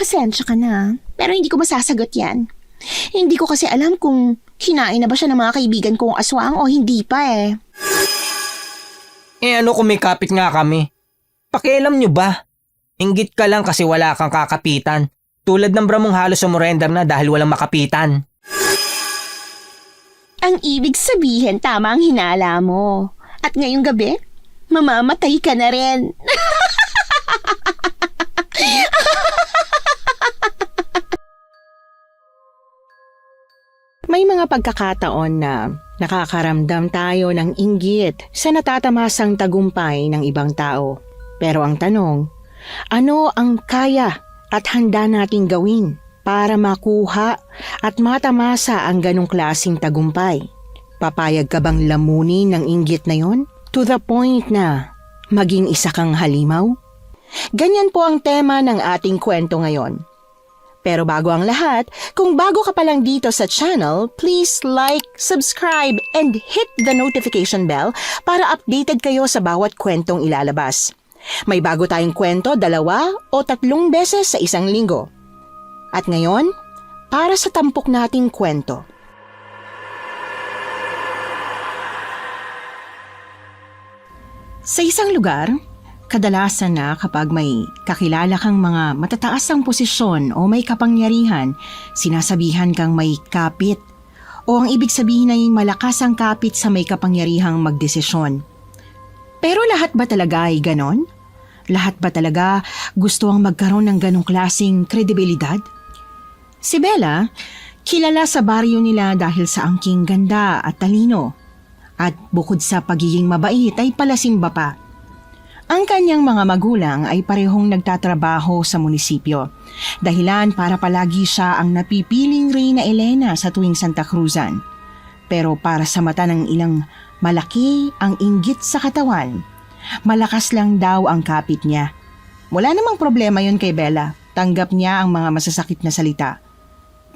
Pasensya ka na, pero hindi ko masasagot yan. Hindi ko kasi alam kung kinain na ba siya ng mga kaibigan kong aswang o hindi pa eh. Ano kung may kapit nga kami? Pakialam nyo ba? Inggit ka lang kasi wala kang kakapitan. Tulad ng bramong halos sumurrender na dahil walang makapitan. Ang ibig sabihin, tama ang hinala mo. At ngayong gabi, mamamatay ka na rin. May mga pagkakataon na nakakaramdam tayo ng inggit sa natatamasang tagumpay ng ibang tao. Pero ang tanong, ano ang kaya at handa nating gawin para makuha at matamasa ang ganong klaseng tagumpay? Papayag ka bang lamunin ng inggit na yon? To the point na maging isa kang halimaw? Ganyan po ang tema ng ating kwento ngayon. Pero bago ang lahat, kung bago ka pa lang dito sa channel, please like, subscribe, and hit the notification bell para updated kayo sa bawat kwentong ilalabas. May bago tayong kwento 2 o 3 beses sa isang linggo. At ngayon, para sa tampok nating kwento. Sa isang lugar, kadalasan na kapag may kakilala kang mga matataas ang posisyon o may kapangyarihan, sinasabihan kang may kapit. O ang ibig sabihin ay malakas ang kapit sa may kapangyarihang magdesisyon. Pero lahat ba talaga ay ganon? Lahat ba talaga gusto ang magkaroon ng ganong klaseng kredibilidad? Si Bella, kilala sa baryo nila dahil sa angking ganda at talino. At bukod sa pagiging mabait ay palasimba pa. Ang kanyang mga magulang ay parehong nagtatrabaho sa munisipyo. Dahilan para palagi siya ang napipiling Reyna Elena sa tuwing Santa Cruzan. Pero para sa mata ng ilang malaki ang inggit sa katawan. Malakas lang daw ang kapit niya. Wala namang problema yun kay Bella. Tanggap niya ang mga masasakit na salita.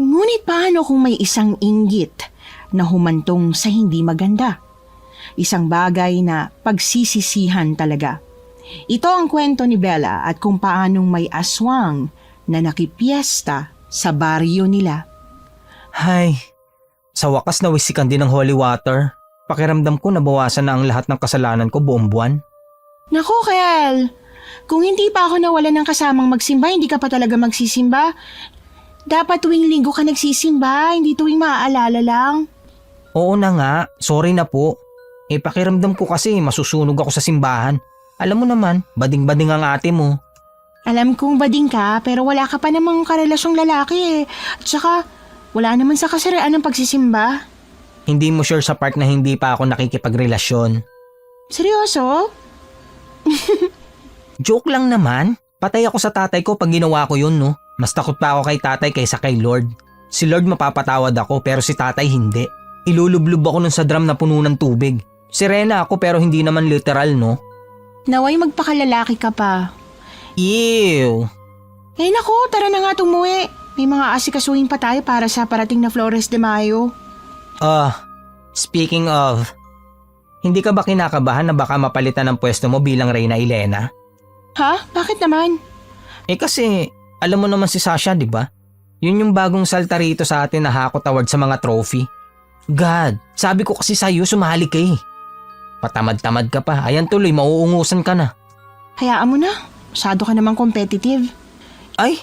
Ngunit paano kung may isang inggit na humantong sa hindi maganda? Isang bagay na pagsisisihan talaga. Ito ang kwento ni Bella at kung paanong may aswang na nakipiesta sa baryo nila. Hay, sa wakas nawisikan din ng holy water. Pakiramdam ko nabawasan na ang lahat ng kasalanan ko buong buwan. Naku, Kel! Kung hindi pa ako nawalan ng kasamang magsimba, hindi ka pa talaga magsisimba. Dapat tuwing linggo ka nagsisimba, hindi tuwing maaalala lang. Oo na nga, sorry na po. Pakiramdam ko kasi masusunog ako sa simbahan. Alam mo naman, bading-bading ang ate mo. Alam kong bading ka, pero wala ka pa namang karelasyong lalaki eh. At saka, wala naman sa kasarian ng pagsisimba. Hindi mo sure sa part na hindi pa ako nakikipagrelasyon. Seryoso? Joke lang naman. Patay ako sa tatay ko pag ginawa ko yun, no? Mas takot pa ako kay tatay kaysa kay Lord. Si Lord mapapatawad ako pero si tatay hindi. Ilulublub ako nun sa drum na puno ng tubig. Sirena ako pero hindi naman literal, no? Naway magpakalalaki ka pa. Ew! Eh naku, tara na nga tumuwi. May mga asikasuhin pa tayo para sa parating na Flores de Mayo. Speaking of, hindi ka ba kinakabahan na baka mapalitan ng pwesto mo bilang Reyna Elena? Ha? Bakit naman? Kasi, alam mo naman si Sasha, di ba? Yun yung bagong salta rito sa atin na hakot award sa mga trophy. God, sabi ko kasi sa'yo, sumali ka eh. Patamad-tamad ka pa, ayan tuloy, mauungusan ka na. Hayaan mo na, masyado ka namang competitive. Ay,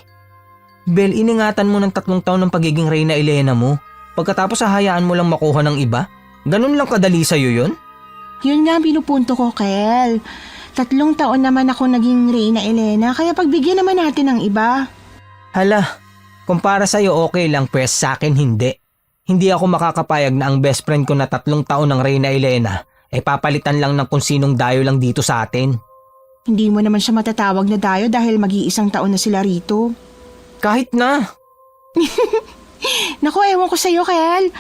Bel, iningatan mo ng 3 taon ng pagiging Reyna Elena mo. Pagkatapos hahayaan mo lang makuha ng iba? Ganun lang kadali sa'yo yun? Yun nga ang pinupunto ko, Kel. 3 taon naman ako naging Reyna Elena, kaya pagbigyan naman natin ng iba. Hala, kung para sa'yo okay lang, pues sa akin hindi. Hindi ako makakapayag na ang best friend ko na 3 taon ng Reyna Elena ay papalitan lang ng kung sinong dayo lang dito sa atin. Hindi mo naman siya matatawag na dayo dahil mag-iisang taon na sila rito. Kahit na. Naku, ewan ko sa'yo, Kel.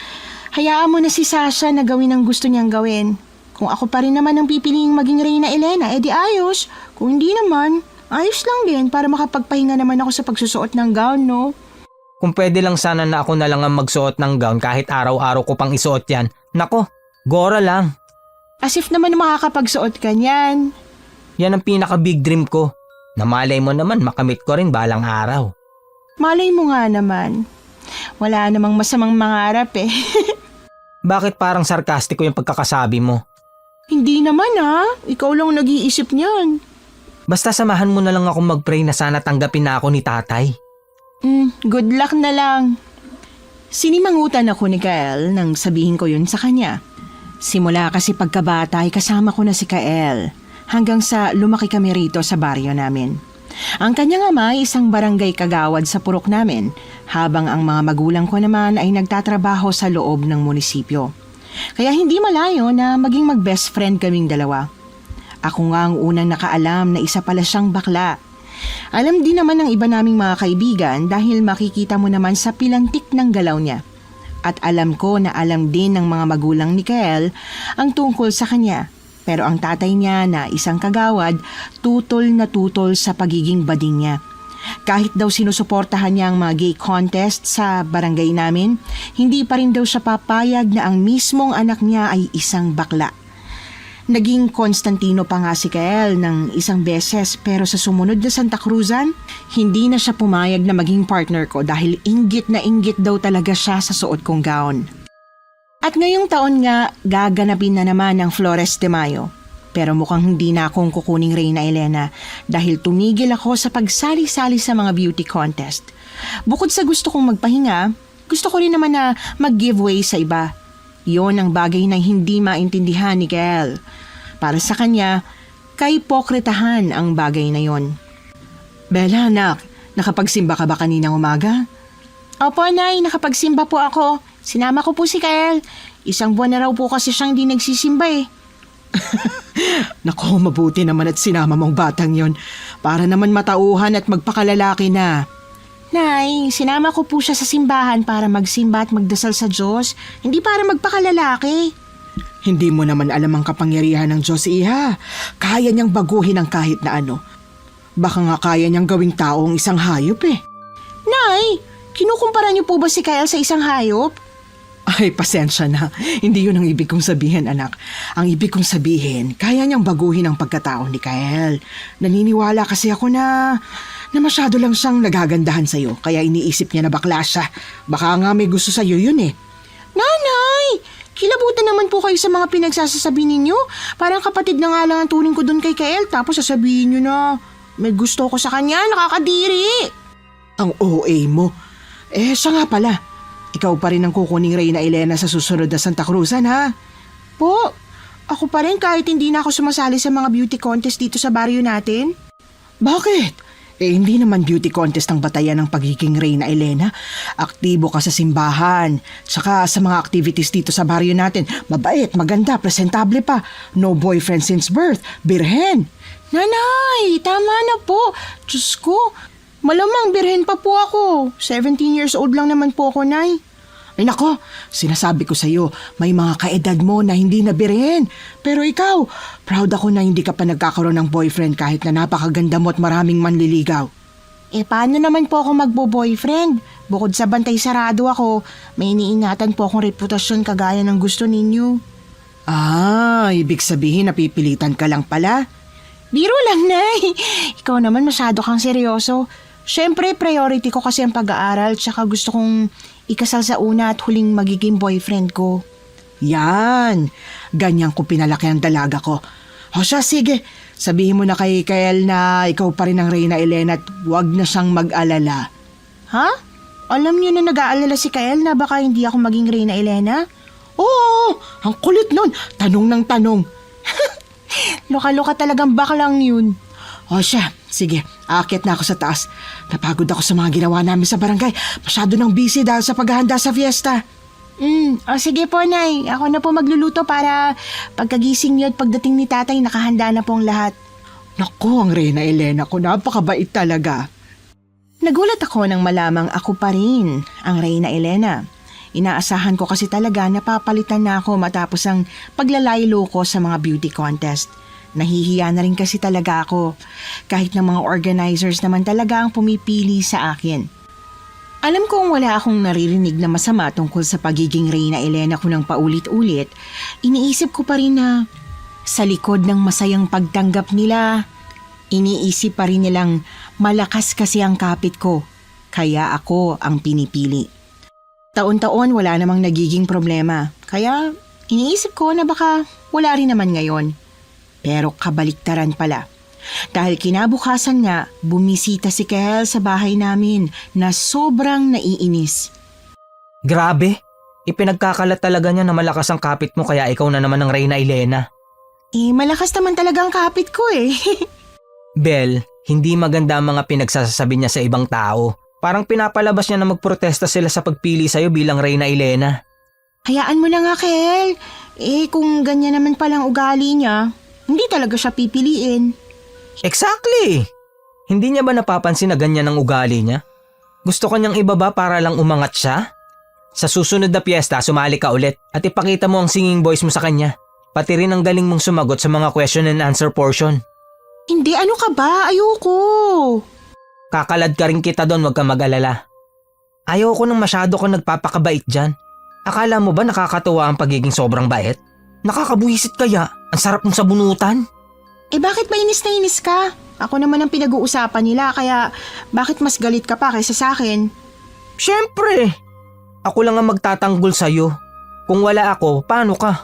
Hayaan mo na si Sasha na gawin ang gusto niyang gawin. Kung ako pa rin naman ang pipiliing maging Reyna Elena, edi ayos. Kung hindi naman, ayos lang din para makapagpahinga naman ako sa pagsusuot ng gown, no? Kung pwede lang sana na ako na lang ang magsuot ng gown kahit araw-araw ko pang isuot yan. Nako, gora lang. As if naman makakapagsuot ka niyan. Yan ang pinaka big dream ko. Na malay mo naman makamit ko rin balang araw. Malay mo nga naman. Wala namang masamang mangarap eh. Bakit parang sarkastiko yung pagkakasabi mo? Hindi naman ikaw lang nag-iisip niyan. Basta samahan mo na lang ako mag-pray na sana tanggapin na ako ni tatay. Good luck na lang. Sinimangutan ako ni Kael nang sabihin ko yun sa kanya. Simula kasi pagkabata ay kasama ko na si Kael hanggang sa lumaki kami rito sa baryo namin. Ang kanyang ama ay isang barangay kagawad sa purok namin habang ang mga magulang ko naman ay nagtatrabaho sa loob ng munisipyo. Kaya hindi malayo na maging mag-best friend kaming dalawa. Ako nga ang unang nakaalam na isa pala siyang bakla. Alam din naman ng iba naming mga kaibigan dahil makikita mo naman sa pilantik ng galaw niya. At alam ko na alam din ng mga magulang ni Kael ang tungkol sa kanya. Pero ang tatay niya na isang kagawad, tutol na tutol sa pagiging bading niya. Kahit daw sinusuportahan niya ang mga gay contest sa barangay namin, hindi pa rin daw siya papayag na ang mismong anak niya ay isang bakla. Naging Constantino pa nga si Kael ng isang beses pero sa sumunod na Santa Cruzan, hindi na siya pumayag na maging partner ko dahil inggit na inggit daw talaga siya sa suot kong gown. At ngayong taon nga, gaganapin na naman ang Flores de Mayo. Pero mukhang hindi na akong kukuning Reyna Elena dahil tumigil ako sa pagsali-sali sa mga beauty contest. Bukod sa gusto kong magpahinga, gusto ko rin naman na mag-giveaway sa iba. Yon ang bagay na hindi maintindihan ni Kael. Para sa kanya, kaipokritahan ang bagay na yon. Bella, anak, nakapagsimba ka ba kaninang umaga? Opo, Nay, nakapagsimba po ako. Sinama ko po si Kael. Isang buwan na raw po kasi siyang di nagsisimba eh. Nako, mabuti naman at sinama mong batang yon para naman matauhan at magpakalalaki na. Nay, sinama ko po siya sa simbahan para magsimba at magdasal sa Diyos, hindi para magpakalalaki. Hindi mo naman alam ang kapangyarihan ng Diyos, iha. Kaya niyang baguhin ang kahit na ano. Baka nga kaya niyang gawing tao ang isang hayop eh. Nay, kinukumpara niyo po ba si Kael sa isang hayop? Ay, pasensya na. Hindi yun ang ibig kong sabihin, anak. Ang ibig kong sabihin, kaya niyang baguhin ang pagkatao ni Kael. Naniniwala kasi ako na masyado lang siyang nagagandahan sa'yo. Kaya iniisip niya na bakla siya. Baka nga may gusto sa'yo yun eh. Nanay, kilabutan naman po kayo sa mga pinagsasasabi ninyo. Parang kapatid na nga lang ang turing ko doon kay Kael tapos sasabihin niyo na may gusto ko sa kanya, nakakadiri. Ang OA mo. Siya nga pala. Ikaw pa rin ang kukuning Reyna Elena sa susunod na Santa Cruzan, ha? Po, ako pa rin kahit hindi na ako sumasali sa mga beauty contest dito sa baryo natin. Bakit? Hindi naman beauty contest ang batayan ng pagiging Reyna Elena. Aktibo ka sa simbahan. Saka sa mga activities dito sa baryo natin. Mabait, maganda, presentable pa. No boyfriend since birth. Birhen. Nanay, tama na po. Diyos ko, malamang birhen pa po ako. 17 years old lang naman po ako, Nay. Ay nako, sinasabi ko sa'yo, may mga kaedad mo na hindi na birhen. Pero ikaw, proud ako na hindi ka pa nagkakaroon ng boyfriend kahit na napakaganda mo at maraming manliligaw. Paano naman po ako magbo-boyfriend? Bukod sa bantay sarado ako, may iniingatan po akong reputasyon kagaya ng gusto ninyo. Ibig sabihin napipilitan ka lang pala? Biro lang, Nay. Ikaw naman masyado kang seryoso. Siyempre, priority ko kasi ang pag-aaral tsaka gusto kong ikasal sa una at huling magiging boyfriend ko. Yan, ganyan ko pinalaki ang dalaga ko. O siya, sige, sabihin mo na kay Kael na ikaw pa rin ang Reyna Elena at huwag na siyang mag-alala. Ha? Alam niyo na nag-aalala si Kael na baka hindi ako maging Reyna Elena? Oo, ang kulit nun. Tanong ng tanong. Loka-loka talagang baklang yun. O siya, sige, aakyat na ako sa taas. Napagod ako sa mga ginawa namin sa barangay. Masyado nang busy dahil sa paghahanda sa fiesta. Sige po, Nay. Ako na po magluluto para pagkagising niyo at pagdating ni Tatay, nakahanda na po ang lahat. Naku, ang Reyna Elena ko, napakabait talaga. Nagulat ako nang malamang ako pa rin ang Reyna Elena. Inaasahan ko kasi talaga na papalitan na ako matapos ang paglalaylo ko sa mga beauty contest. Nahihiya na rin kasi talaga ako. Kahit ng mga organizers naman talaga ang pumipili sa akin. Alam kong wala akong naririnig na masama tungkol sa pagiging Reyna Elena ko ng paulit-ulit. Iniisip ko pa rin na sa likod ng masayang pagtanggap nila, iniisip pa rin nilang malakas kasi ang kapit ko. kaya ako ang pinipili. Taon-taon wala namang nagiging problema, kaya iniisip ko na baka wala rin naman ngayon. Pero kabaliktaran pala. Dahil kinabukasan nga, bumisita si Kel sa bahay namin na sobrang naiinis. Grabe, ipinagkakalat talaga niya na malakas ang kapit mo kaya ikaw na naman ang Reyna Elena. Malakas naman talaga ang kapit ko eh. Bel, hindi maganda ang mga pinagsasabi niya sa ibang tao. Parang pinapalabas niya na magprotesta sila sa pagpili sa'yo bilang Reyna Elena. Hayaan mo na nga, Kel. Kung ganyan naman palang ugali niya, hindi talaga siya pipiliin. Exactly! Hindi niya ba napapansin na ganyan ang ugali niya? Gusto ka niyang ibaba para lang umangat siya? Sa susunod na piyesta, sumali ka ulit at ipakita mo ang singing voice mo sa kanya. Pati rin ang galing mong sumagot sa mga question and answer portion. Hindi, ano ka ba? Ayoko. Kakalad ka rin kita doon, wag kang mag-alala. Ayoko nang masyado kang nagpapakabait dyan. Akala mo ba nakakatuwa ang pagiging sobrang bait? Nakakabuhisit kaya? Ang sarap mong sabunutan. Bakit ba inis na inis ka? Ako naman ang pinag-uusapan nila, kaya bakit mas galit ka pa kaysa sa akin? Siyempre! Ako lang ang magtatanggol sa'yo. Kung wala ako, paano ka?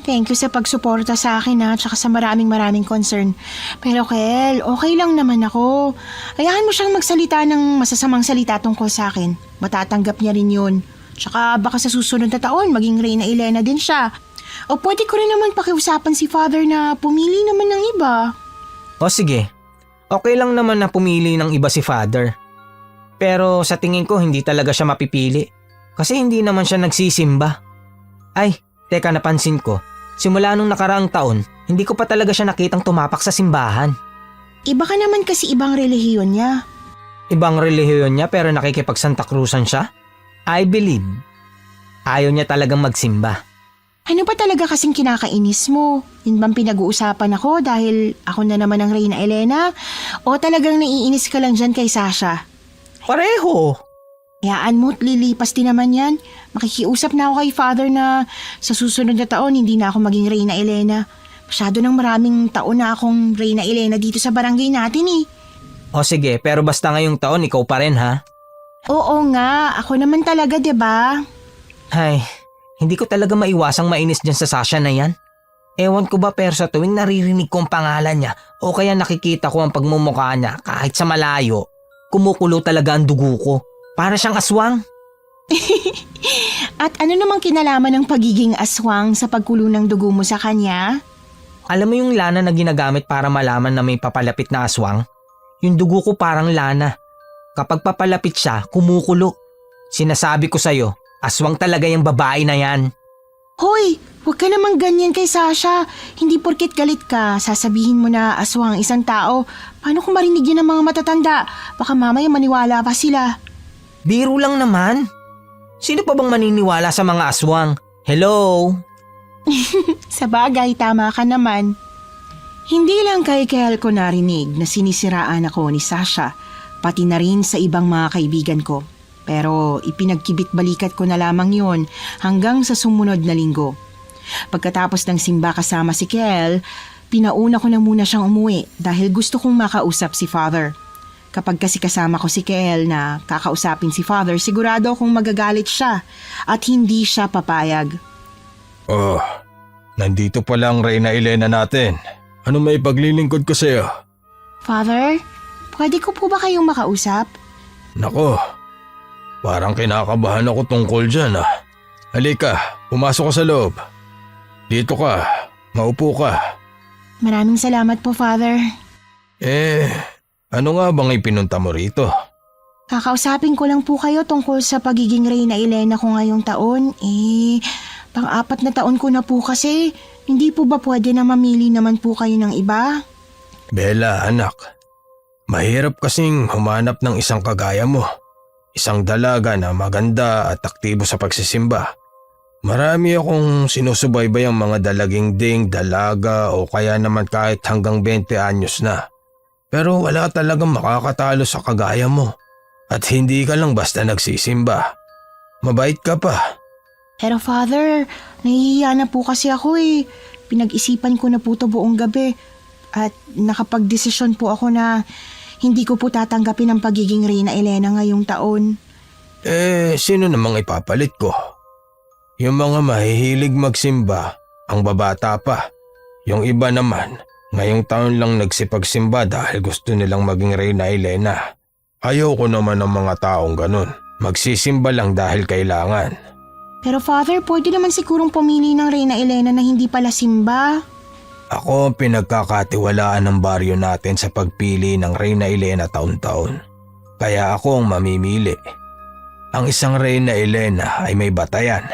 Thank you sa pagsuporta sa akin tsaka sa maraming concern. Pero Kel, okay lang naman ako. Hayaan mo siyang magsalita ng masasamang salita tungkol sa akin. Matatanggap niya rin yun. Tsaka baka sa susunod na taon, maging Reyna Elena din siya. O pwede ko rin naman pakiusapan si Father na pumili naman ng iba. O sige, okay lang naman na pumili ng iba si Father. Pero sa tingin ko hindi talaga siya mapipili. Kasi hindi naman siya nagsisimba. Ay, teka, napansin ko. Simula nung nakaraang taon, hindi ko pa talaga siya nakitang tumapak sa simbahan. Iba ka naman kasi ibang relihiyon niya. Ibang relihiyon niya pero nakikipag-Santa Cruzan siya? I believe. Ayaw niya talagang magsimba. Ano ba talaga kasing kinakainis mo? Yun bang pinag-uusapan ako dahil ako na naman ang Reyna Elena? O talagang naiinis ka lang dyan kay Sasha? Pareho. Hayaan mo't lilipas din naman yan. Makikiusap na ako kay Father na sa susunod na taon hindi na ako maging Reyna Elena. Masyado ng maraming taon na akong Reyna Elena dito sa barangay natin eh. O sige, pero basta ngayong taon ikaw pa rin ha? Oo nga, ako naman talaga 'di ba? Ay, hindi ko talaga maiwasang mainis dyan sa Sasha na yan. Ewan ko ba pero sa tuwing naririnig ko ang pangalan niya o kaya nakikita ko ang pagmumukha niya kahit sa malayo, kumukulo talaga ang dugo ko. Para siyang aswang. At ano namang kinalaman ng pagiging aswang sa pagkulo ng dugo mo sa kanya? Alam mo yung lana na ginagamit para malaman na may papalapit na aswang? Yung dugo ko parang lana. Kapag papalapit siya, kumukulo. Sinasabi ko sa'yo, aswang talaga yung babae na yan. Hoy, huwag ka namang ganyan kay Sasha. Hindi porket galit ka, sasabihin mo na aswang ang isang tao. Paano kung marinig yun ng mga matatanda? Baka mamaya maniwala pa sila. Biro lang naman. Sino pa bang maniniwala sa mga aswang? Hello? Sa bagay, tama ka naman. Hindi lang kay Kel ko narinig na sinisiraan ako ni Sasha, pati na rin sa ibang mga kaibigan ko. Pero ipinagkibit-balikat ko na lamang yon hanggang sa sumunod na linggo. Pagkatapos ng simba kasama si Kel, pinauna ko na muna siyang umuwi dahil gusto kong makausap si Father. Kapag kasi kasama ko si Kel na kakausapin si Father, sigurado akong magagalit siya at hindi siya papayag. Oh, nandito pala ang Reyna Elena natin. Ano may paglilingkod ko sa'yo? Father, pwede ko po ba kayong makausap? Nako, parang kinakabahan ako tungkol dyan ah. Halika, pumasok ka sa loob. Dito ka, maupo ka. Maraming salamat po, Father. Ano nga bang ipinunta mo rito? Kakausapin ko lang po kayo tungkol sa pagiging Reyna Elena ko ngayong taon. Pang-4 na taon ko na po kasi. Hindi po ba pwede na mamili naman po kayo ng iba? Bella, anak. Mahirap kasing humanap ng isang kagaya mo. Isang dalaga na maganda at aktibo sa pagsisimba. Marami akong sinusubaybay ang mga dalaging ding, dalaga o kaya naman kahit hanggang 20 anyos na. Pero wala talagang makakatalo sa kagaya mo. At hindi ka lang basta nagsisimba. Mabait ka pa. Pero Father, nahihiya na po kasi ako eh. Pinag-isipan ko na po ito buong gabi. At nakapag-desisyon po ako na Hindi ko po tatanggapin ang pagiging Reyna Elena ngayong taon. Sino namang ipapalit ko? Yung mga mahihilig magsimba, ang babata pa. Yung iba naman, ngayong taon lang nagsipagsimba dahil gusto nilang maging Reyna Elena. Ayoko naman ng mga taong ganun. Magsisimba lang dahil kailangan. Pero Father, pwede naman sigurong pumili ng Reyna Elena na hindi pala simba. Ako ang pinagkakatiwalaan ng baryo natin sa pagpili ng Reyna Elena taon-taon. Kaya ako ang mamimili. Ang isang Reyna Elena ay may batayan.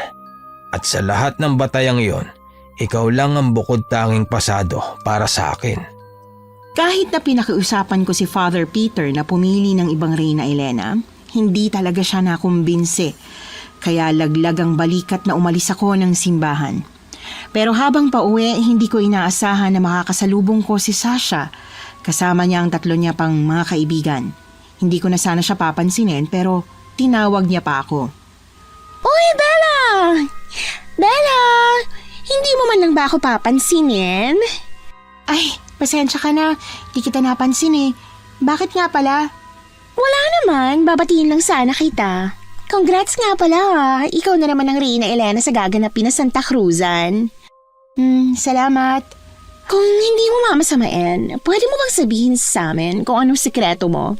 At sa lahat ng batayang iyon, ikaw lang ang bukod tanging pasado para sa akin. Kahit na pinakiusapan ko si Father Peter na pumili ng ibang Reyna Elena, hindi talaga siya nakumbinse. Kaya laglag ang balikat na umalis ako ng simbahan. Pero habang pauwi, hindi ko inaasahan na makakasalubong ko si Sasha. Kasama niya ang 3 niya pang mga kaibigan. Hindi ko na sana siya papansinin pero tinawag niya pa ako. Uy, Bella! Bella! Hindi mo man lang ba ako papansinin? Ay, pasensya ka na. Di kita napansin eh. Bakit nga pala? Wala naman. Babatiin lang sana kita. Congrats nga pala ha. Ikaw na naman ang Reyna Elena sa gaganapin na Santa Cruzan. Salamat. Kung hindi mo mamasamain, pwede mo bang sabihin sa amin kung anong sikreto mo?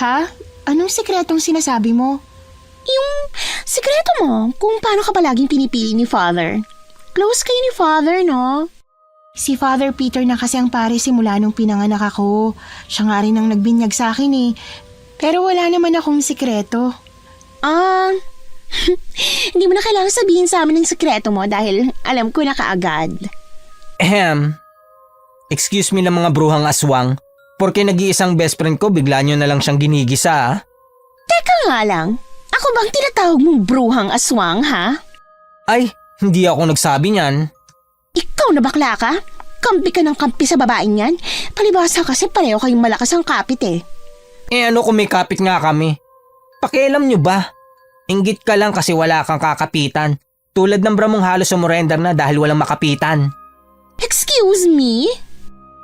Ha? Anong sikretong sinasabi mo? Yung sikreto mo kung paano ka palaging pinipili ni Father. Close kayo ni Father, no? Si Father Peter na kasi ang pare simula nung pinanganak ako. Siya nga rin ang nagbinyag sa akin eh. Pero wala naman akong sikreto. Hindi mo na kailangan sabihin sa amin ng sikreto mo dahil alam ko na kaagad. Excuse me ng mga bruhang aswang. Porke nag-iisang best friend ko, bigla nyo na lang siyang ginigisa ah. Teka nga lang, ako bang tinatawag mong bruhang aswang ha? Ay, hindi ako nagsabi niyan. Ikaw na bakla ka? Kampi ka ng kampi sa babaeng yan? Palibasa kasi pareho kayong malakas ang kapit eh. Ano kung may kapit nga kami? Pakialam nyo ba? Inggit ka lang kasi wala kang kakapitan. Tulad ng bramong halos sumurrender na dahil walang makapitan. Excuse me?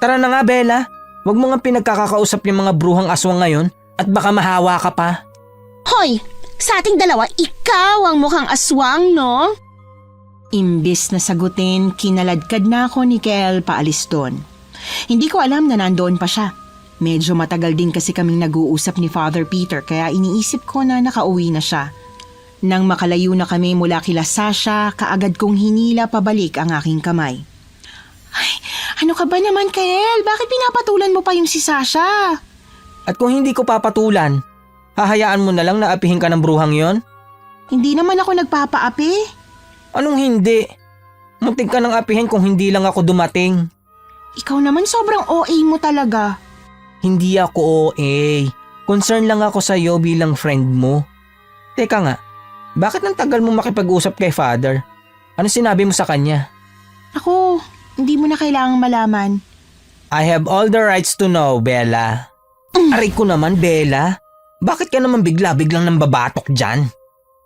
Tara na nga Bella, wag mo nga pinagkakakausap yung mga bruhang aswang ngayon at baka mahawa ka pa. Hoy, sa ating dalawa, ikaw ang mukhang aswang, no? Imbis na sagutin, kinaladkad na ako ni Kel paalis doon. Hindi ko alam na nandoon pa siya. Medyo matagal din kasi kaming nag-uusap ni Father Peter kaya iniisip ko na nakauwi na siya. Nang makalayo na kami mula kila Sasha, kaagad kong hinila pabalik ang aking kamay. Ay, ano ka ba naman, Kel? Bakit pinapatulan mo pa yung si Sasha? At kung hindi ko papatulan, hahayaan mo na lang na apihin ka ng bruhang yon? Hindi naman ako nagpapaapi. Anong hindi? Muntik ka nang apihin kung hindi lang ako dumating. Ikaw naman sobrang OA mo talaga. Hindi ako OA. Concern lang ako sa iyo bilang friend mo. Teka nga, bakit nang tagal mo makipag-usap kay Father? Ano sinabi mo sa kanya? Ako, hindi mo na kailangang malaman. I have all the rights to know, Bella. Aray ko naman, Bella. Bakit ka naman bigla-biglang nang babatok dyan?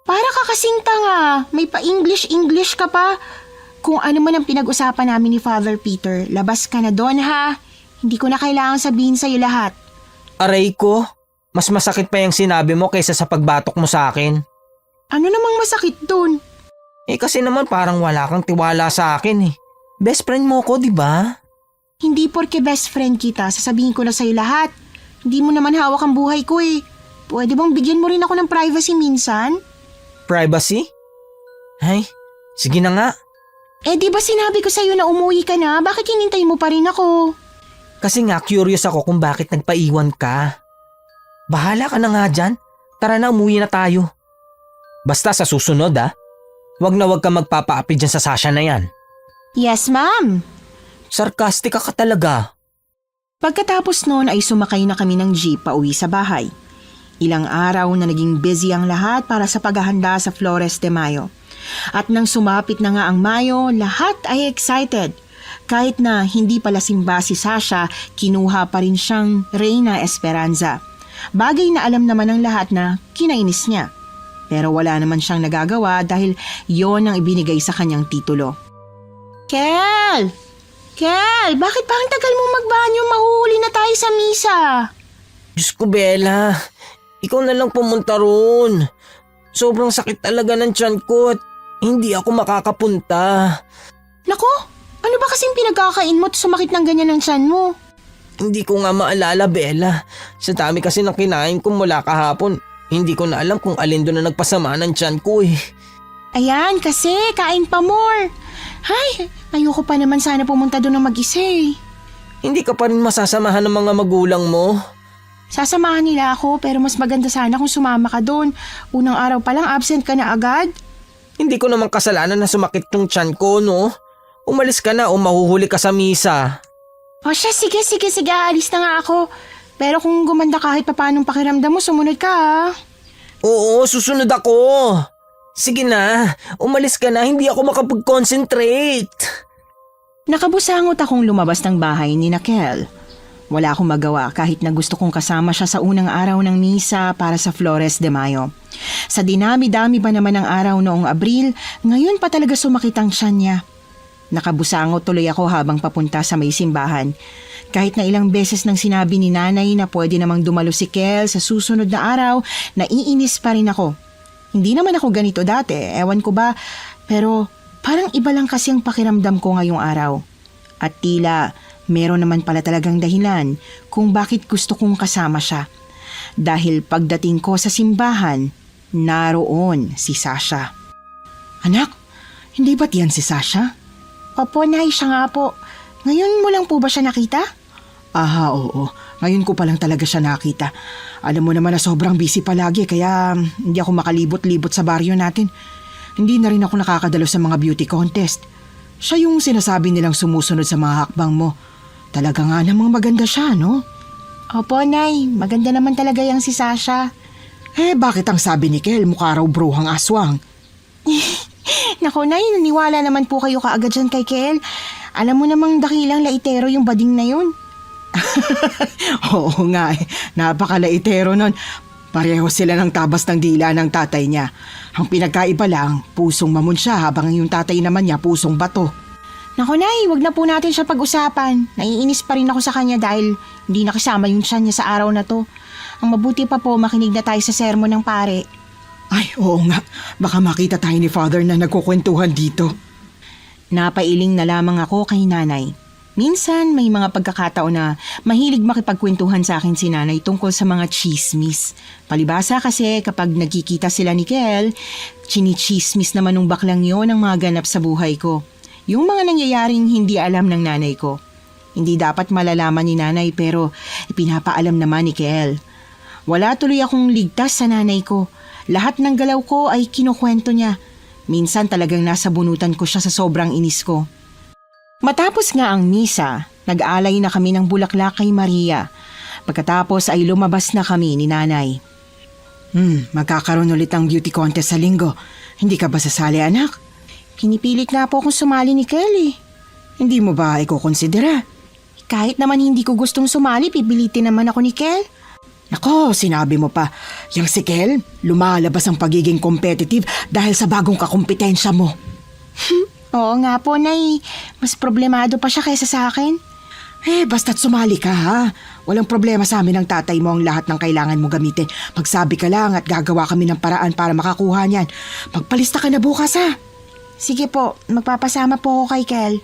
Para ka kasing tanga. May pa-English ka pa. Kung ano man ang pinag-usapan namin ni Father Peter, labas ka na doon ha. Hindi ko na kailangang sabihin sa'yo lahat. Aray ko, mas masakit pa yung sinabi mo kaysa sa pagbatok mo sa akin. Ano namang masakit doon? Kasi naman parang wala kang tiwala sa akin eh. Best friend mo ko, di ba? Hindi porke best friend kita, sasabihin ko na sa'yo lahat. Hindi mo naman hawak ang buhay ko eh. Pwede bang bigyan mo rin ako ng privacy minsan? Privacy? Ay, sige na nga. Di ba sinabi ko sa'yo na umuwi ka na? Bakit hinintay mo pa rin ako? Kasi nga curious ako kung bakit nagpaiwan ka. Bahala ka na nga dyan. Tara na, umuwi na tayo. Basta sa susunod wag na wag ka magpapaapi dyan sa Sasha na yan. Yes, ma'am. Sarcastic ka talaga. Pagkatapos noon ay sumakay na kami ng jeep pauwi sa bahay. Ilang araw na naging busy ang lahat para sa paghahanda sa Flores de Mayo. At nang sumapit na nga ang Mayo, lahat ay excited. Kahit na hindi pala simba si Sasha, kinuha pa rin siyang Reyna Esperanza. Bagay na alam naman ng lahat na kinainis niya. Pero wala naman siyang nagagawa dahil yon ang ibinigay sa kanyang titulo. Kel! Bakit parang tagal mo magbanyo? Mahuhuli na tayo sa misa. Diyos ko, Bella. Ikaw na lang pumunta roon. Sobrang sakit talaga ng tiyan ko at hindi ako makakapunta. Nako, ano ba kasing pinagkakain mo at sumakit ng ganyan ang tiyan mo? Hindi ko nga maalala, Bella. Sa dami kasi ng kinain ko mula kahapon, hindi ko na alam kung alin doon na nagpasama ng tiyan ko eh. Ayan, kasi kain pa more. Hay, ayoko pa naman sana pumunta doon ng mag-isa eh. Hindi ka pa rin masasamahan ng mga magulang mo? Sasamahan nila ako pero mas maganda sana kung sumama ka doon. Unang araw pa lang absent ka na agad. Hindi ko naman kasalanan na sumakit yung tiyan ko, no? Umalis ka na o mahuhuli ka sa misa. O siya, sige, aalis na nga ako. Pero kung gumanda kahit papanong pakiramdam mo, sumunod ka ha. Oo, susunod ako. Sige na, umalis ka na, hindi ako makapag-concentrate. Nakabusangot akong lumabas ng bahay ni Kel. Wala akong magawa kahit na gusto kong kasama siya sa unang araw ng misa para sa Flores de Mayo. Sa dinami-dami ba naman ng araw noong Abril, ngayon pa talaga sumakit ang tiyan niya. Nakabusangot tuloy ako habang papunta sa may simbahan. Kahit na ilang beses nang sinabi ni nanay na pwede namang dumalo si Kel sa susunod na araw, naiinis pa rin ako. Hindi naman ako ganito dati, ewan ko ba, pero parang iba lang kasi ang pakiramdam ko ngayong araw. At tila meron naman pala talagang dahilan kung bakit gusto kong kasama siya. Dahil pagdating ko sa simbahan, naroon si Sasha. Anak, hindi ba't yan si Sasha? Opo, Nay, siya nga po. Ngayon mo lang po ba siya nakita? Aha, oo. Ngayon ko pa lang talaga siya nakita. Alam mo naman na sobrang busy palagi kaya hindi ako makalibot-libot sa baryo natin. Hindi na rin ako nakakadalo sa mga beauty contest. Siya yung sinasabi nilang sumusunod sa mga hakbang mo. Talaga nga namang maganda siya, no? Opo, Nay. Maganda naman talaga yung si Sasha. Bakit ang sabi ni Kel mukha raw bruhang aswang? Naku, Nay, naniwala naman po kayo kaagad dyan kay Kel. Alam mo namang dakilang laitero yung bading na yun. Oo nga napakalaitero nun. Pareho sila ng tabas ng dila ng tatay niya. Ang pinagkaiba lang, pusong mamon siya habang yung tatay naman niya pusong bato. Naku, Nay, wag na po natin siya pag-usapan. Naiinis pa rin ako sa kanya dahil hindi nakasama yung tiyan niya sa araw na to. Ang mabuti pa po, makinig na tayo sa sermon ng pare. Ay, oo nga. Baka makita tayo ni Father na nagkukwentuhan dito. Napailing na lamang ako kay nanay. Minsan may mga pagkakataon na mahilig makipagkwentuhan sa akin si nanay tungkol sa mga chismis. Palibasa kasi kapag nagkikita sila ni Kel, chinichismis naman ng baklang yon ang mga ganap sa buhay ko. Yung mga nangyayaring hindi alam ng nanay ko. Hindi dapat malalaman ni nanay pero ipinapaalam naman ni Kel. Wala tuloy akong ligtas sa nanay ko. Lahat ng galaw ko ay kinukwento niya. Minsan talagang nasa bunutan ko siya sa sobrang inis ko. Matapos nga ang misa, nag-alay na kami ng bulaklak kay Maria. Pagkatapos ay lumabas na kami ni nanay. Magkakaroon ulit ang beauty contest sa linggo. Hindi ka ba sasali, anak? Pinipilit nga po akong sumali ni Kel eh. Hindi mo ba ikukonsidera? Kahit naman hindi ko gustong sumali, pipilitin naman ako ni Kel. Nako, sinabi mo pa. Yang si Kel, lumalabas ang pagiging competitive dahil sa bagong kakumpetensya mo. Oo nga po, Nay. Mas problemado pa siya kaysa sa akin. Basta't sumali ka ha. Walang problema sa amin ng tatay mo ang lahat ng kailangan mo gamitin. Magsabi ka lang at gagawa kami ng paraan para makakuha niyan. Magpalista ka na bukas ha. Sige po, magpapasama po ako kay Kel.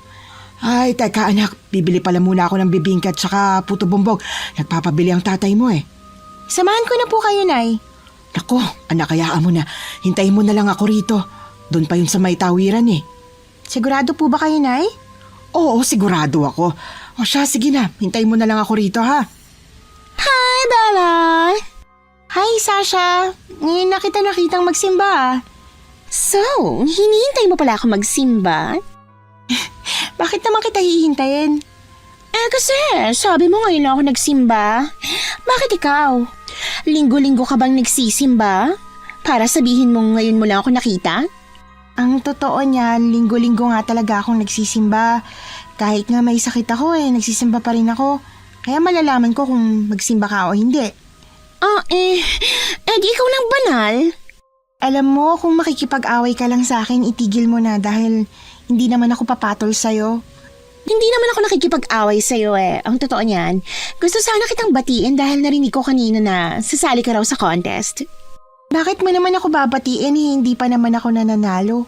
Ay, teka anak. Bibili pala muna ako ng bibingka at saka puto bumbog. Nagpapabili ang tatay mo eh. Samahan ko na po kayo, Nay. Naku, anak, kayaan mo na. Hintayin mo na lang ako rito. Doon pa yun sa may tawiran eh. Sigurado po ba kayo, Nay? Oo, sigurado ako. O siya, sige na. Hintayin mo na lang ako rito ha. Hi, Bella! Hi, Sasha. Ngayon na kita nakitang magsimba. So, hinihintay mo pala ako magsimba? Bakit naman kita hihintayin? Kasi sabi mo ngayon lang ako nagsimba. Bakit ikaw? Linggo-linggo ka bang nagsisimba? Para sabihin mong ngayon mo lang ako nakita? Ang totoo niyan, linggo-linggo nga talaga akong nagsisimba. Kahit nga may sakit ako nagsisimba pa rin ako. Kaya malalaman ko kung magsimba ka o hindi. Di ikaw lang banal. Alam mo, kung makikipag-away ka lang sa akin, itigil mo na dahil hindi naman ako papatol sa'yo. Hindi naman ako nakikipag-away sa'yo eh. Ang totoo niyan, gusto sana kitang batiin dahil narinig ko kanina na sasali ka raw sa contest. Bakit mo naman ako babatiin? Hindi pa naman ako nananalo.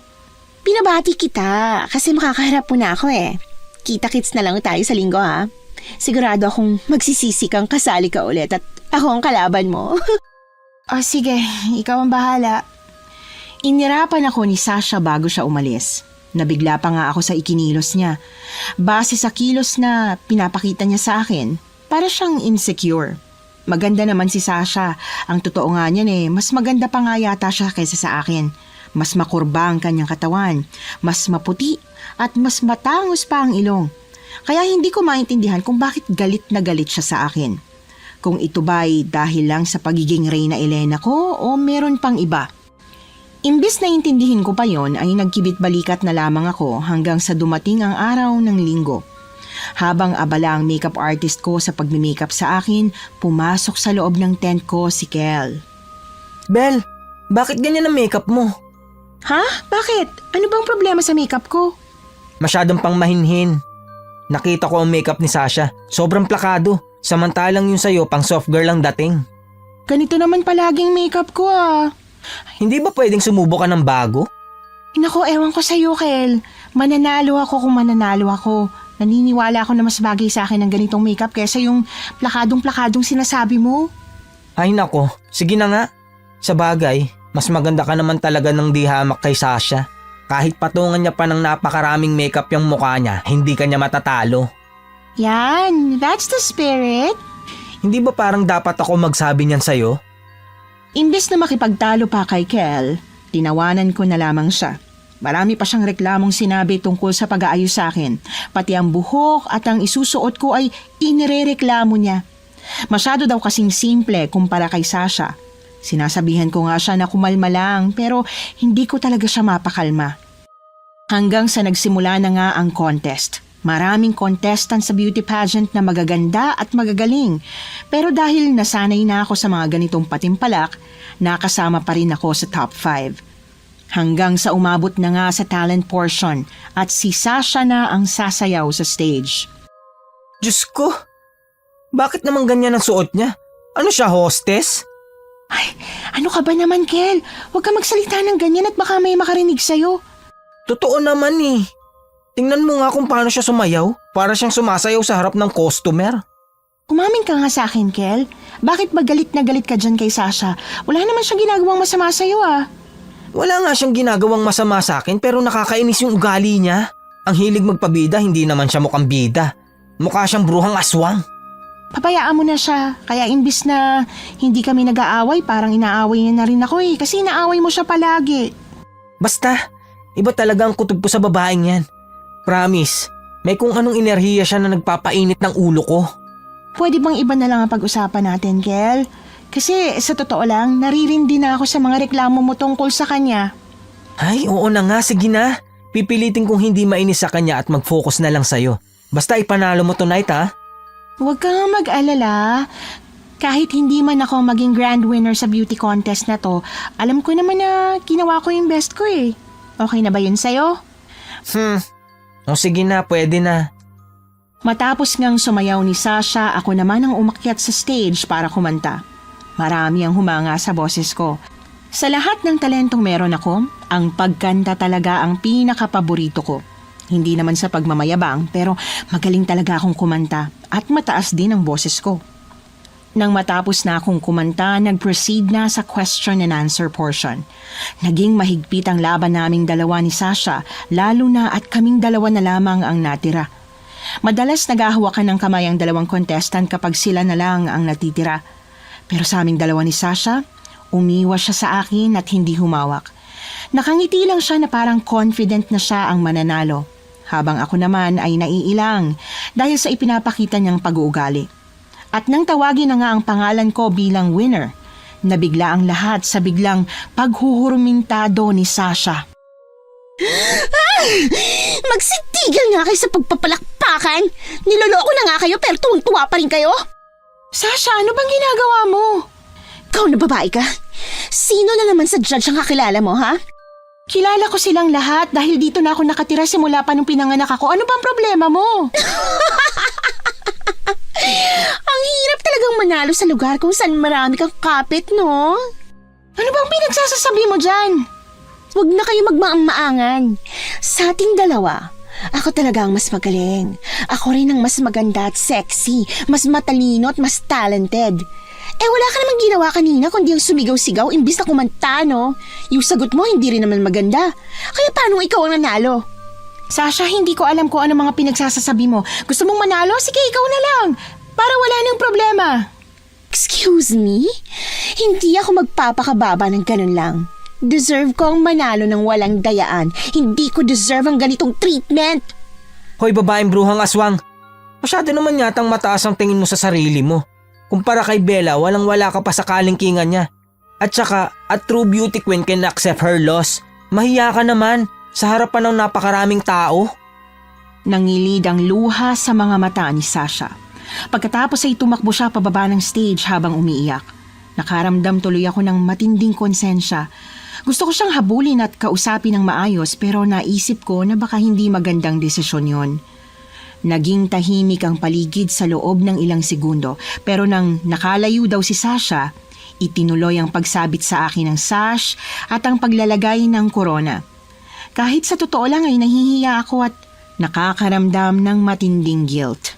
Pinabati kita kasi makakaharap mo na ako eh. Kita-kits na lang tayo sa linggo ha. Sigurado akong magsisisi kang kasali ka ulit at ako ang kalaban mo. Sige, ikaw ang bahala. Inirapan ako ni Sasha bago siya umalis. Nabigla pa nga ako sa ikinilos niya. Base sa kilos na pinapakita niya sa akin, para siyang insecure. Maganda naman si Sasha. Ang totoo nga niyan mas maganda pa nga yata siya kaysa sa akin. Mas makurba ang kanyang katawan, mas maputi, at mas matangos pa ang ilong. Kaya hindi ko maintindihan kung bakit galit na galit siya sa akin. Kung ito ba'y dahil lang sa pagiging Reyna Elena ko o meron pang iba. Imbis na intindihin ko pa yon ay nagkibit-balikat na lamang ako hanggang sa dumating ang araw ng linggo. Habang abala ang makeup artist ko sa pagmi-makeup sa akin, pumasok sa loob ng tent ko si Kel. Bel, bakit ganyan ang makeup mo? Ha? Bakit? Ano bang problema sa makeup ko? Masyadong pang mahinhin. Nakita ko ang makeup ni Sasha. Sobrang plakado. Samantalang yung sayo pang soft girl ang dating. Ganito naman palaging makeup ko Hindi ba pwedeng sumubok ka ng bago? Naku, ewan ko sa'yo, Kel. Mananalo ako kung mananalo ako. Naniniwala ako na mas bagay sa akin ang ganitong makeup kaysa yung plakadong-plakadong sinasabi mo. Ay nako, sige na nga. Sa bagay, mas maganda ka naman talaga ng di hamak kay Sasha. Kahit patungan niya pa ng napakaraming makeup yung mukha niya, hindi ka niya matatalo. Yan, that's the spirit. Hindi ba parang dapat ako magsabi niyan sa'yo? Imbes na makipagtalo pa kay Kel, tinawanan ko na lamang siya. Marami pa siyang reklamong sinabi tungkol sa pag-aayos sa akin. Pati ang buhok at ang isusuot ko ay inirereklamo niya. Masyado daw kasing simple kumpara kay Sasha. Sinasabihan ko nga siya na kumalma lang pero hindi ko talaga siya mapakalma. Hanggang sa nagsimula na nga ang contest. Maraming contestant sa beauty pageant na magaganda at magagaling. Pero dahil nasanay na ako sa mga ganitong patimpalak, nakasama pa rin ako sa top 5. Hanggang sa umabot na nga sa talent portion at si Sasha na ang sasayaw sa stage. Diyos ko, bakit naman ganyan ang suot niya? Ano siya, hostess? Ay, ano ka ba naman, Kel? Huwag ka magsalita ng ganyan at baka may makarinig sa'yo. Totoo naman Tingnan mo nga kung paano siya sumayaw. Para siyang sumasayaw sa harap ng customer. Umamin ka nga sa akin, Kel. Bakit ba galit na galit ka dyan kay Sasha? Wala naman siyang ginagawang masama sa'yo Wala nga siyang ginagawang masama sa akin pero nakakainis yung ugali niya. Ang hilig magpabida, hindi naman siya mukhang bida. Mukha siyang bruhang aswang. Papayaan mo na siya. Kaya imbis na hindi kami nag-aaway, parang inaaway niya na rin ako kasi inaaway mo siya palagi. Basta, iba talaga ang kutob ko sa babaeng yan. Promise, may kung anong enerhiya siya na nagpapainit ng ulo ko. Pwede bang iba na lang ang pag-usapan natin, Kel? Kasi sa totoo lang, naririndi na ako sa mga reklamo mo tungkol sa kanya. Ay, oo na nga, sige na. Pipilitin kong hindi mainis sa kanya at mag-focus na lang sa'yo. Basta ipanalo mo tonight Huwag kang mag-alala. Kahit hindi man ako maging grand winner sa beauty contest na to, alam ko naman na ginawa ko yung best ko Okay na ba yun sa'yo? O sige na, pwede na. Matapos ngang sumayaw ni Sasha, ako naman ang umakyat sa stage para kumanta. Marami ang humanga sa boses ko. Sa lahat ng talentong meron ako, ang pagkanta talaga ang pinakapaborito ko. Hindi naman sa pagmamayabang pero magaling talaga akong kumanta at mataas din ang boses ko. Nang matapos na akong kumanta, nag-proceed na sa question and answer portion. Naging mahigpit ang laban naming dalawa ni Sasha, lalo na at kaming dalawa na lamang ang natira. Madalas naghahawakan ng kamay ang dalawang contestant kapag sila na lang ang natitira. Pero sa aming dalawa ni Sasha, umiwas siya sa akin at hindi humawak. Nakangiti lang siya na parang confident na siya ang mananalo. Habang ako naman ay naiilang dahil sa ipinapakita niyang pag-uugali. At nang tawagin na nga ang pangalan ko bilang winner, nabigla ang lahat sa biglang paghuhurumintado ni Sasha. Magsitigil nga kayo sa pagpapalakpakan. Niloloko na nga kayo pero tuwang-tuwa pa rin kayo. Sasha, ano bang ginagawa mo? Ikaw na babae ka? Sino na naman sa judge ang kakilala mo, ha? Kilala ko silang lahat dahil dito na ako nakatira simula pa nung pinanganak ako. Ano bang problema mo? Ang hirap talagang manalo sa lugar kung saan marami kang kapit, no? Ano bang pinagsasasabi mo dyan? Huwag na kayo magmaang-maangan. Sa ating dalawa, ako talaga ang mas magaling. Ako rin ang mas maganda at sexy, mas matalino at mas talented. Wala ka namang ginawa kanina kundi ang sumigaw-sigaw imbis na kumanta, no? Yung sagot mo hindi rin naman maganda. Kaya paano ikaw ang nanalo? Sasha, hindi ko alam kung ano mga pinagsasasabi mo. Gusto mong manalo? Sige, ikaw na lang. Para wala nang problema. Excuse me? Hindi ako magpapakababa ng ganun lang. Deserve ko ang manalo ng walang dayaan. Hindi ko deserve ang ganitong treatment. Hoy babaeng bruhang aswang, masyado naman yatang mataas ang tingin mo sa sarili mo. Kumpara kay Bella, walang-wala ka pa sa kalingkingan niya. At saka, a true beauty queen can accept her loss. Mahiya ka naman sa harapan ng napakaraming tao. Nangilid ang luha sa mga mata ni Sasha. Pagkatapos ay tumakbo siya pababa ng stage habang umiiyak. Nakaramdam tuloy ako ng matinding konsensya. Gusto ko siyang habulin at kausapin ng maayos pero naisip ko na baka hindi magandang desisyon yon. Naging tahimik ang paligid sa loob ng ilang segundo pero nang nakalayo daw si Sasha, itinuloy ang pagsabit sa akin ng sash at ang paglalagay ng korona. Kahit sa totoo lang ay nahihiya ako at nakakaramdam ng matinding guilt.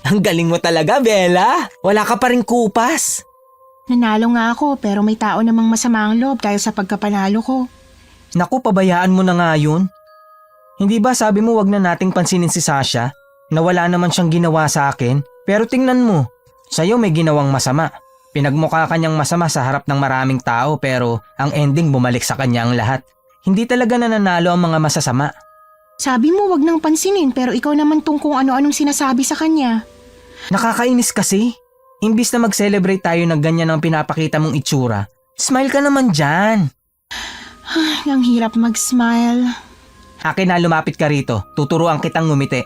Ang galing mo talaga, Bella. Wala ka pa rin kupas. Nanalo nga ako pero may tao namang masama ang loob dahil sa pagkapanalo ko. Naku, pabayaan mo na nga yun. Hindi ba sabi mo wag na nating pansinin si Sasha na wala naman siyang ginawa sa akin? Pero tingnan mo, sa'yo may ginawang masama. Pinagmukha kanyang masama sa harap ng maraming tao pero ang ending bumalik sa kanya ang lahat. Hindi talaga nananalo ang mga masasama. Sabi mo wag nang pansinin pero ikaw naman kung ano-anong sinasabi sa kanya. Nakakainis kasi. Imbis na mag-celebrate tayo ng ganyan ang pinapakita mong itsura, smile ka naman dyan. Ang hirap mag-smile. Akin na lumapit ka rito, tuturuan kitang ngumiti.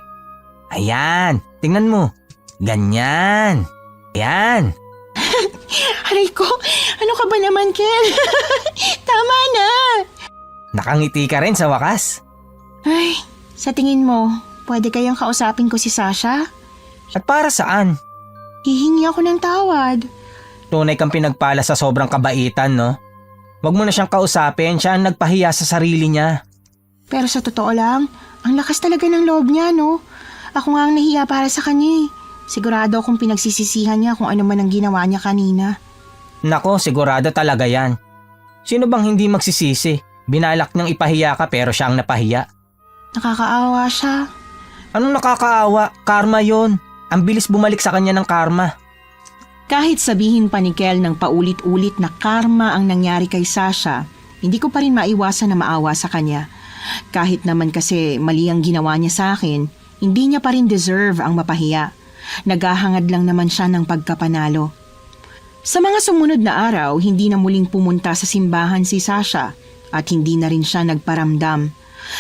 Ayan, tingnan mo. Ganyan. Ayan. Aray ko, ano ka ba naman, Kel? Tama na. Nakangiti ka rin sa wakas. Ay, sa tingin mo, pwede kayang kausapin ko si Sasha? At para saan? Hihingi ako ng tawad. Tunay kang pinagpala sa sobrang kabaitan, no? Wag mo na siyang kausapin, siya ang nagpahiya sa sarili niya. Pero sa totoo lang, ang lakas talaga ng loob niya, no? Ako nga ang nahiya para sa kanya eh. Sigurado akong pinagsisisihan niya kung ano man ang ginawa niya kanina. Nako, sigurado talaga yan. Sino bang hindi magsisisi? Binalak niyang ipahiya ka pero siya ang napahiya. Nakakaawa siya. Anong nakakaawa? Karma yon. Ang bilis bumalik sa kanya ng karma. Kahit sabihin pa ni Kel ng paulit-ulit na karma ang nangyari kay Sasha, hindi ko pa rin maiwasan na maawa sa kanya. Kahit naman kasi mali ang ginawa niya sa akin, hindi niya pa rin deserve ang mapahiya. Naghahangad lang naman siya ng pagkapanalo. Sa mga sumunod na araw, hindi na muling pumunta sa simbahan si Sasha at hindi na rin siya nagparamdam.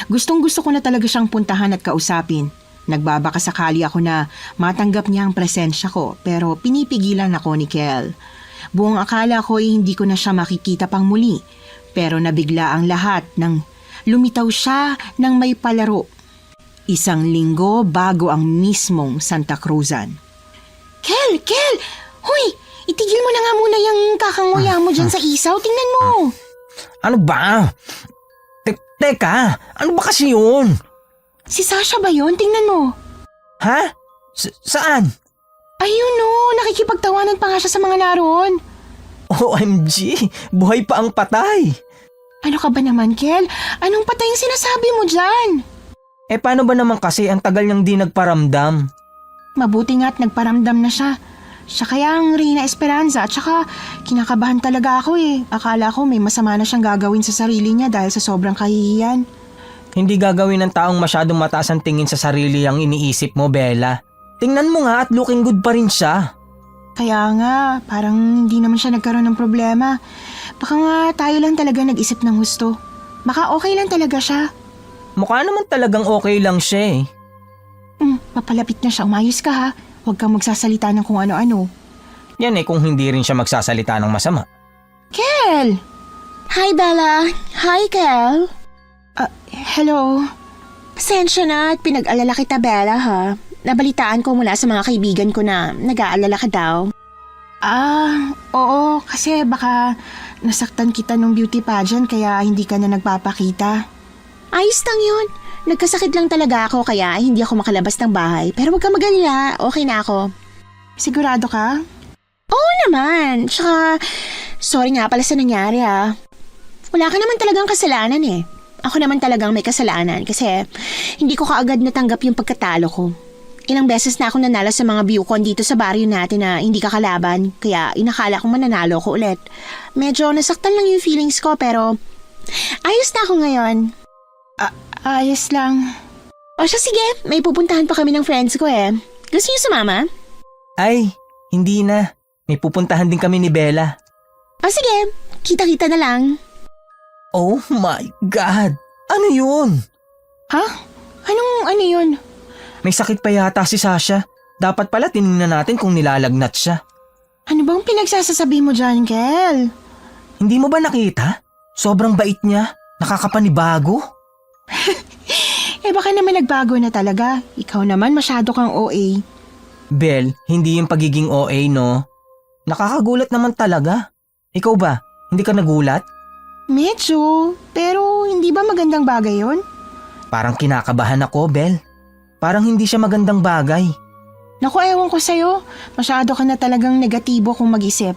Gustong-gusto ko na talaga siyang puntahan at kausapin. Nagbabaka sakali ako na matanggap niya ang presensya ko pero pinipigilan ako ni Kel. Buong akala ko ay hindi ko na siya makikita pang muli pero nabigla ang lahat nang lumitaw siya ng may palaro. Isang linggo bago ang mismong Santa Cruzan. Kel! Huy! Itigil mo na nga muna yung kakanguya mo dyan sa isaw. Tingnan mo! Ano ba? Teka, ano ba kasi yun? Si Sasha ba yun? Tingnan mo. Ha? Saan? Ayun no, nakikipagtawanan pa nga siya sa mga naroon. OMG, buhay pa ang patay. Ano ka ba naman, Kel? Anong patay yung sinasabi mo dyan? Paano ba naman kasi ang tagal niyang di nagparamdam? Mabuti nga't nagparamdam na siya. Siya kaya ang Reyna Esperanza at saka kinakabahan talaga ako eh. Akala ko may masama na siyang gagawin sa sarili niya dahil sa sobrang kahihiyan. Hindi gagawin ng taong masyadong mataas ang tingin sa sarili ang iniisip mo, Bella. Tingnan mo nga at looking good pa rin siya. Kaya nga, parang hindi naman siya nagkaroon ng problema. Baka nga tayo lang talaga nag-isip ng husto. Baka okay lang talaga siya. Mukha naman talagang okay lang siya eh. Mapalapit na siya. Umayos ka ha. Huwag kang magsasalita ng kung ano-ano. Yan kung hindi rin siya magsasalita ng masama. Kel! Hi, Bella. Hi, Kel. Hello? Pasensya na at pinag-alala kita, Bella, ha? Nabalitaan ko mula sa mga kaibigan ko na nag-aalala ka daw. Oo, kasi baka nasaktan kita nung beauty pageant kaya hindi ka na nagpapakita. Ayos lang yun. Nagkasakit lang talaga ako kaya hindi ako makalabas ng bahay. Pero huwag ka mag-alala, okay na ako. Sigurado ka? Oo naman. Tsaka, sorry nga pala sa nangyari Wala ka naman talagang kasalanan eh. Ako naman talagang may kasalanan kasi hindi ko kaagad natanggap yung pagkatalo ko. Ilang beses na ako nanalo sa mga viewcon dito sa baryo natin na hindi kakalaban, kaya inakala kong mananalo ko ulit. Medyo nasaktan lang yung feelings ko pero ayos na ako ngayon. Ayos lang. O siya sige, may pupuntahan pa kami ng friends ko eh. Gusto niyo sumama? Ay, hindi na. May pupuntahan din kami ni Bella. O sige, kita-kita na lang. Oh my God! Ano yun? Ha? Ano yun? May sakit pa yata si Sasha. Dapat pala tinignan natin kung nilalagnat siya. Ano bang pinagsasasabi mo dyan, Kel? Hindi mo ba nakita? Sobrang bait niya. Nakakapanibago. Baka naman nagbago na talaga. Ikaw naman masyado kang OA. Bel, hindi yung pagiging OA, no? Nakakagulat naman talaga. Ikaw ba? Hindi ka nagulat? Medyo, pero hindi ba magandang bagay yun? Parang kinakabahan ako, Bel. Parang hindi siya magandang bagay. Naku, ewan ko sa'yo. Masyado ka na talagang negatibo kung mag-isip.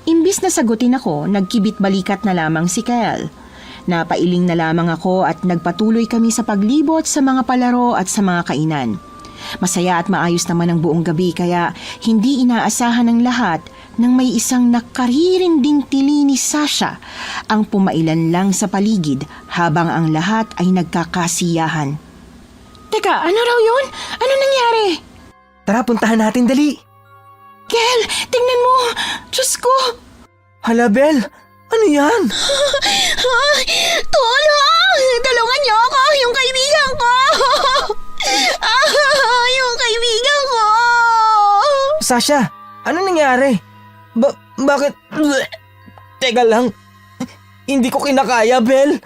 Imbis na sagutin ako, nagkibit-balikat na lamang si Kel. Napailing na lamang ako at nagpatuloy kami sa paglibot sa mga palaro at sa mga kainan. Masaya at maayos naman ang buong gabi kaya hindi inaasahan ng lahat nang may isang nakaririnding tili ni Sasha ang pumailan lang sa paligid habang ang lahat ay nagkakasiyahan. Teka, ano raw yun? Ano nangyari? Tara, puntahan natin, dali. Kel, tingnan mo! Diyos ko! Hala, Bel. Ano yan? Tulong! Tulungan niyo ako! Yung kaibigan ko! Yung kaibigan ko! Sasha, ano nangyari? Bakit? Teka lang. Hindi ko kinakaya, Bel.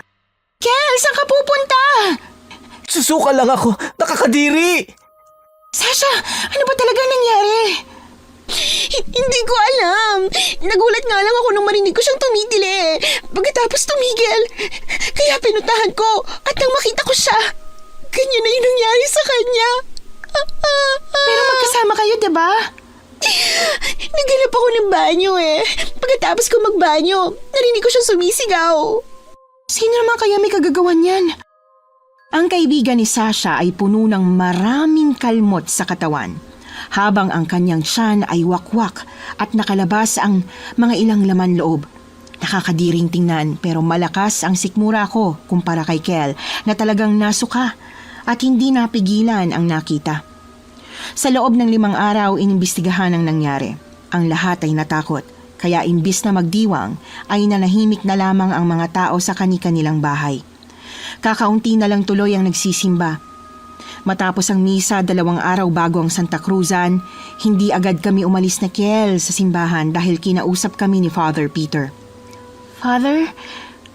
Kel, saan ka pupunta? Susuka lang ako. Nakakadiri. Sasha, ano ba talaga nangyari? Hindi ko alam. Nagulat nga lang ako nung marinig ko siyang tumitili. Pagkatapos tumigil, kaya pinuntahan ko at nang makita ko siya, ganyan na yung nangyari sa kanya. Pero magkasama kayo, diba? Naghanap ako ng banyo eh. Pagkatapos ko magbanyo, narinig ko siyang sumisigaw. Sino naman kaya may kagagawan yan? Ang kaibigan ni Sasha ay puno ng maraming kalmot sa katawan, habang ang kanyang tiyan ay wakwak at nakalabas ang mga ilang laman loob. Nakakadiring tingnan pero malakas ang sikmura ko kumpara kay Kel na talagang nasuka at hindi napigilan ang nakita. Sa loob ng 5 araw inimbestigahan ang nangyari. Ang lahat ay natakot kaya imbis na magdiwang ay nanahimik na lamang ang mga tao sa kani-kanilang bahay. Kakaunti na lang tuloy ang nagsisimba. Matapos ang misa 2 araw bago ang Santa Cruzan, hindi agad kami umalis na Kel sa simbahan dahil kinausap kami ni Father Peter. Father,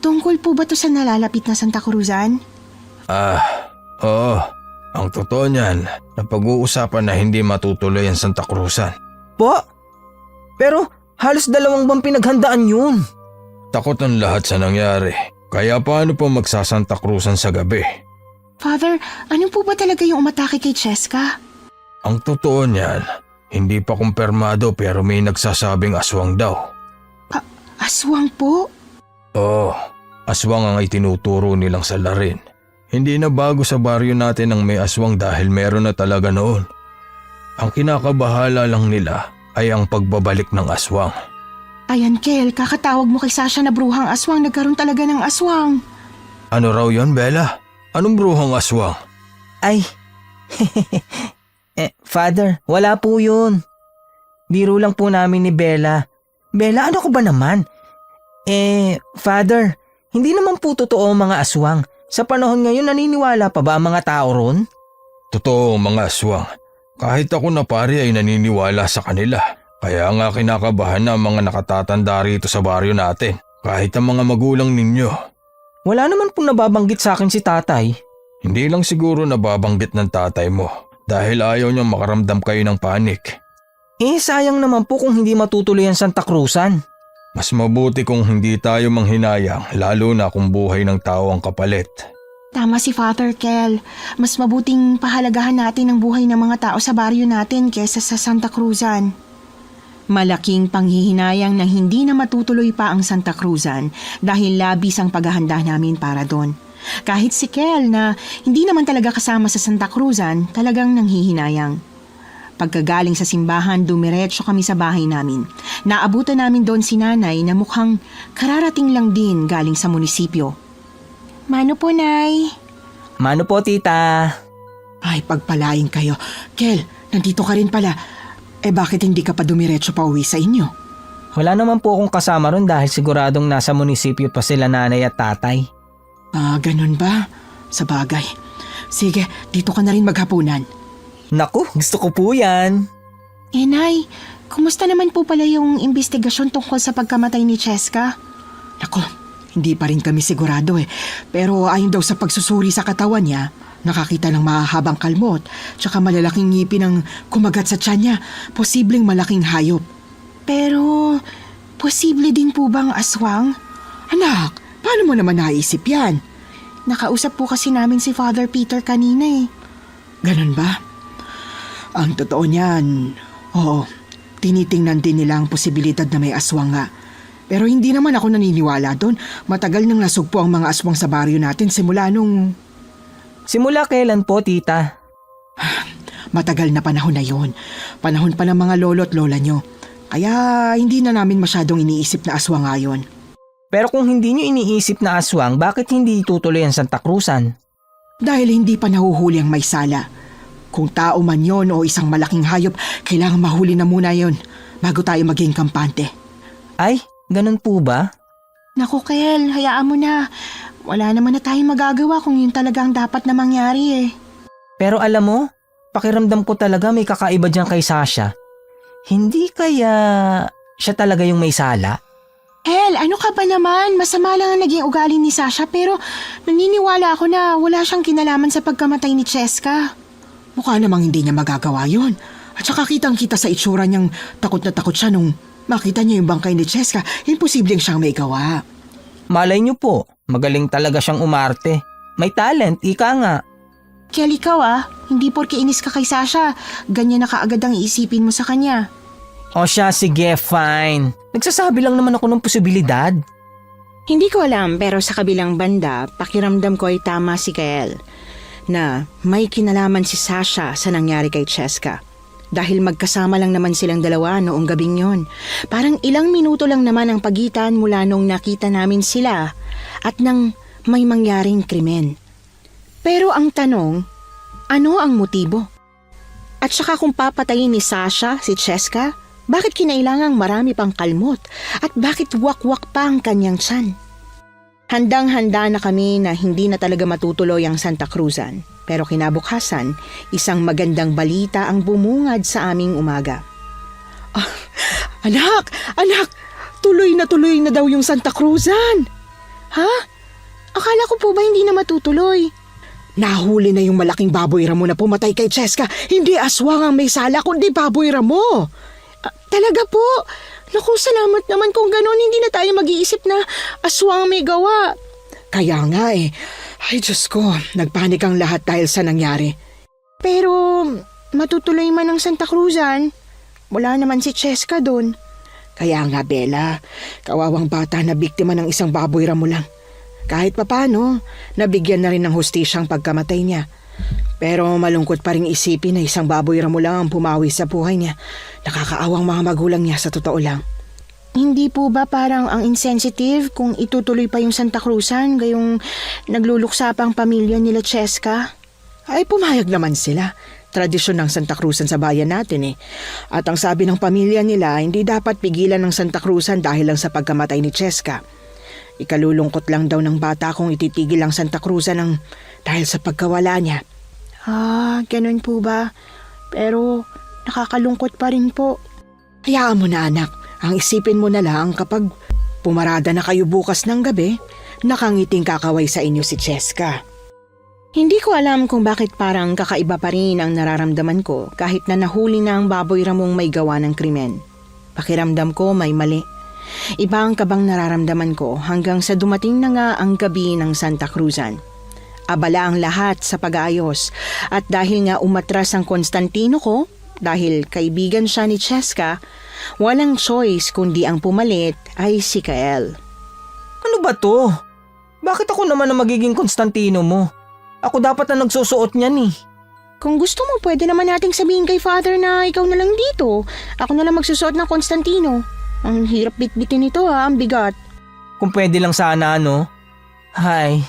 tungkol po ba to sa nalalapit na Santa Cruzan? Oo. Ang totoo niyan, napag-uusapan na hindi matutuloy ang Santa Cruzan. Po? Pero halos 2 buwan pinaghandaan yun. Takot ang lahat sa nangyari. Kaya paano pa magsasanta Cruzan sa gabi? Father, ano po ba talaga yung umatake kay Cheska? Ang totoo niyan, hindi pa kumpirmado pero may nagsasabing aswang daw. Aswang po? Oo, aswang ang itinuturo nilang salarin. Hindi na bago sa baryo natin ang may aswang dahil meron na talaga noon. Ang kinakabahala lang nila ay ang pagbabalik ng aswang. Ayan, Kel, kakatawag mo kay Sasha na bruhang aswang. Nagkaroon talaga ng aswang. Ano raw yon, Bella? Anong bruhang aswang? Ay, Father, wala po yun. Biro lang po namin ni Bella. Bella, ano ko ba naman? Father, hindi naman po totoo ang mga aswang. Sa panahon ngayon, naniniwala pa ba ang mga tao ron? Totoo ang mga aswang. Kahit ako na pari ay naniniwala sa kanila. Kaya nga kinakabahan na ang mga nakatatanda rito sa baryo natin. Kahit ang mga magulang ninyo. Wala naman pong nababanggit sa akin si tatay. Hindi lang siguro nababanggit ng tatay mo dahil ayaw niyang makaramdam kayo ng panik. Sayang naman po kung hindi matutuloy ang Santa Cruzan. Mas mabuti kung hindi tayo manghinayang lalo na kung buhay ng tao ang kapalit. Tama si Father Kel. Mas mabuting pahalagahan natin ang buhay ng mga tao sa baryo natin kesa sa Santa Cruzan. Malaking panghihinayang na hindi na matutuloy pa ang Santa Cruzan dahil labis ang paghahanda namin para doon. Kahit si Kel na hindi naman talaga kasama sa Santa Cruzan, talagang nanghihinayang. Pagkagaling sa simbahan, dumiretso kami sa bahay namin. Naabutan namin doon si nanay na mukhang kararating lang din galing sa munisipyo. Mano po, Nay? Mano po, tita? Ay, pagpalain kayo. Kel, nandito ka rin pala. Bakit hindi ka pa dumiretso pa uwi sa inyo? Wala naman po akong kasama ron dahil siguradong nasa munisipyo pa sila nanay at tatay. Ganun ba? Sa bagay. Sige, dito ka na rin maghapunan. Naku, gusto ko po yan. Nay, kumusta naman po pala yung investigasyon tungkol sa pagkamatay ni Cheska? Nako, hindi pa rin kami sigurado Pero ayon daw sa pagsusuri sa katawan niya, nakakita ng mahahabang kalmot, tsaka malalaking ngipin ang kumagat sa tiyan niya. Posibleng malaking hayop. Pero, posible din po bang aswang? Anak, paano mo naman naisip yan? Nakausap po kasi namin si Father Peter kanina Ganun ba? Ang totoo niyan, oo, tinitingnan din nila ang posibilidad na may aswang nga. Pero hindi naman ako naniniwala doon. Matagal nang nasugpo ang mga aswang sa baryo natin simula nung... Simula kailan po, tita? Matagal na panahon na yon. Panahon pa ng mga lolo at lola nyo. Kaya hindi na namin masyadong iniisip na aswang ngayon. Pero kung hindi nyo iniisip na aswang, bakit hindi itutuloy ang Santa Cruzan? Dahil hindi pa nahuhuli ang may sala. Kung tao man yon o isang malaking hayop, kailangan mahuli na muna yon bago tayo maging kampante. Ay, ganun po ba? Naku, Kel, hayaan mo na. Wala naman na tayong magagawa kung yun talagang dapat na mangyari Pero alam mo, pakiramdam ko talaga may kakaiba dyan kay Sasha. Hindi kaya siya talaga yung may sala? Kel, ano ka ba naman? Masama lang ang naging ugali ni Sasha pero naniniwala ako na wala siyang kinalaman sa pagkamatay ni Cheska. Mukha namang hindi niya magagawa yon. At saka kitang-kita sa itsura niyang takot na takot siya nung makita niya yung bangkay ni Cheska. Imposibleng siyang may gawa. Malay niyo po, magaling talaga siyang umarte. May talent, ika nga. Kel, ikaw hindi porke inis ka kay Sasha, ganyan na kaagad ang iisipin mo sa kanya. O siya, sige, fine. Nagsasabi lang naman ako ng posibilidad. Hindi ko alam pero sa kabilang banda, pakiramdam ko ay tama si Kel na may kinalaman si Sasha sa nangyari kay Cheska. Dahil magkasama lang naman silang dalawa noong gabing yon. Parang ilang minuto lang naman ang pagitan mula nung nakita namin sila at nang may mangyaring krimen. Pero ang tanong, ano ang motibo? At saka kung papatayin ni Sasha si Cheska, bakit kinailangang marami pang kalmot at bakit wakwak pa ang kanyang tiyan? Handang-handa na kami na hindi na talaga matutuloy ang Santa Cruzan. Pero kinabukasan, isang magandang balita ang bumungad sa aming umaga. Anak! Tuloy na daw yung Santa Cruzan! Ha? Akala ko po ba hindi na matutuloy? Nahuli na yung malaking baboy ramo na pumatay kay Cheska. Hindi aswang ang may sala, kundi baboy ramo. Talaga po? Naku, salamat naman kung ganon, hindi na tayo mag-iisip na aswang may gawa. Kaya nga Ay, Diyos ko, nagpanik ang lahat dahil sa nangyari. Pero matutuloy man ang Santa Cruzan. Wala naman si Cheska doon. Kaya nga, Bella, kawawang bata na biktima ng isang baboy ramo lang. Kahit papano, nabigyan na rin ng hustisyang pagkamatay niya. Pero malungkot pa rin isipin na isang baboy ramo lang ang pumawi sa buhay niya. Nakakaawang mga magulang niya sa totoo lang. Hindi po ba parang ang insensitive kung itutuloy pa yung Santa Cruzan gayong nagluluksa pa ang pamilya nila Cheska? Ay, pumayag naman sila. Tradisyon ng Santa Cruzan sa bayan natin At ang sabi ng pamilya nila, hindi dapat pigilan ng Santa Cruzan dahil lang sa pagkamatay ni Cheska. Ikalulungkot lang daw ng bata kung ititigil ang Santa Cruzan dahil sa pagkawala niya. Ganun po ba? Pero nakakalungkot pa rin po. Hayaan mo na, anak. Ang isipin mo na lang kapag pumarada na kayo bukas ng gabi, nakangiting kakaway sa inyo si Cheska. Hindi ko alam kung bakit parang kakaiba pa rin ang nararamdaman ko kahit na nahuli na ang baboy ramong may gawa ng krimen. Pakiramdam ko may mali. Iba ang kabang nararamdaman ko hanggang sa dumating na nga ang gabi ng Santa Cruzan. Abala ang lahat sa pag-aayos at dahil nga umatras ang Constantino ko, dahil kaibigan siya ni Cheska, walang choice kundi ang pumalit ay si Kael. Ano ba to? Bakit ako naman ang magiging Constantino mo? Ako dapat na nagsusuot niyan eh. Kung gusto mo, pwede naman nating sabihin kay Father na ikaw na lang dito. Ako na lang magsusuot ng Constantino. Ang hirap bitbitin ito ang bigat. Kung pwede lang sana ano. Hay,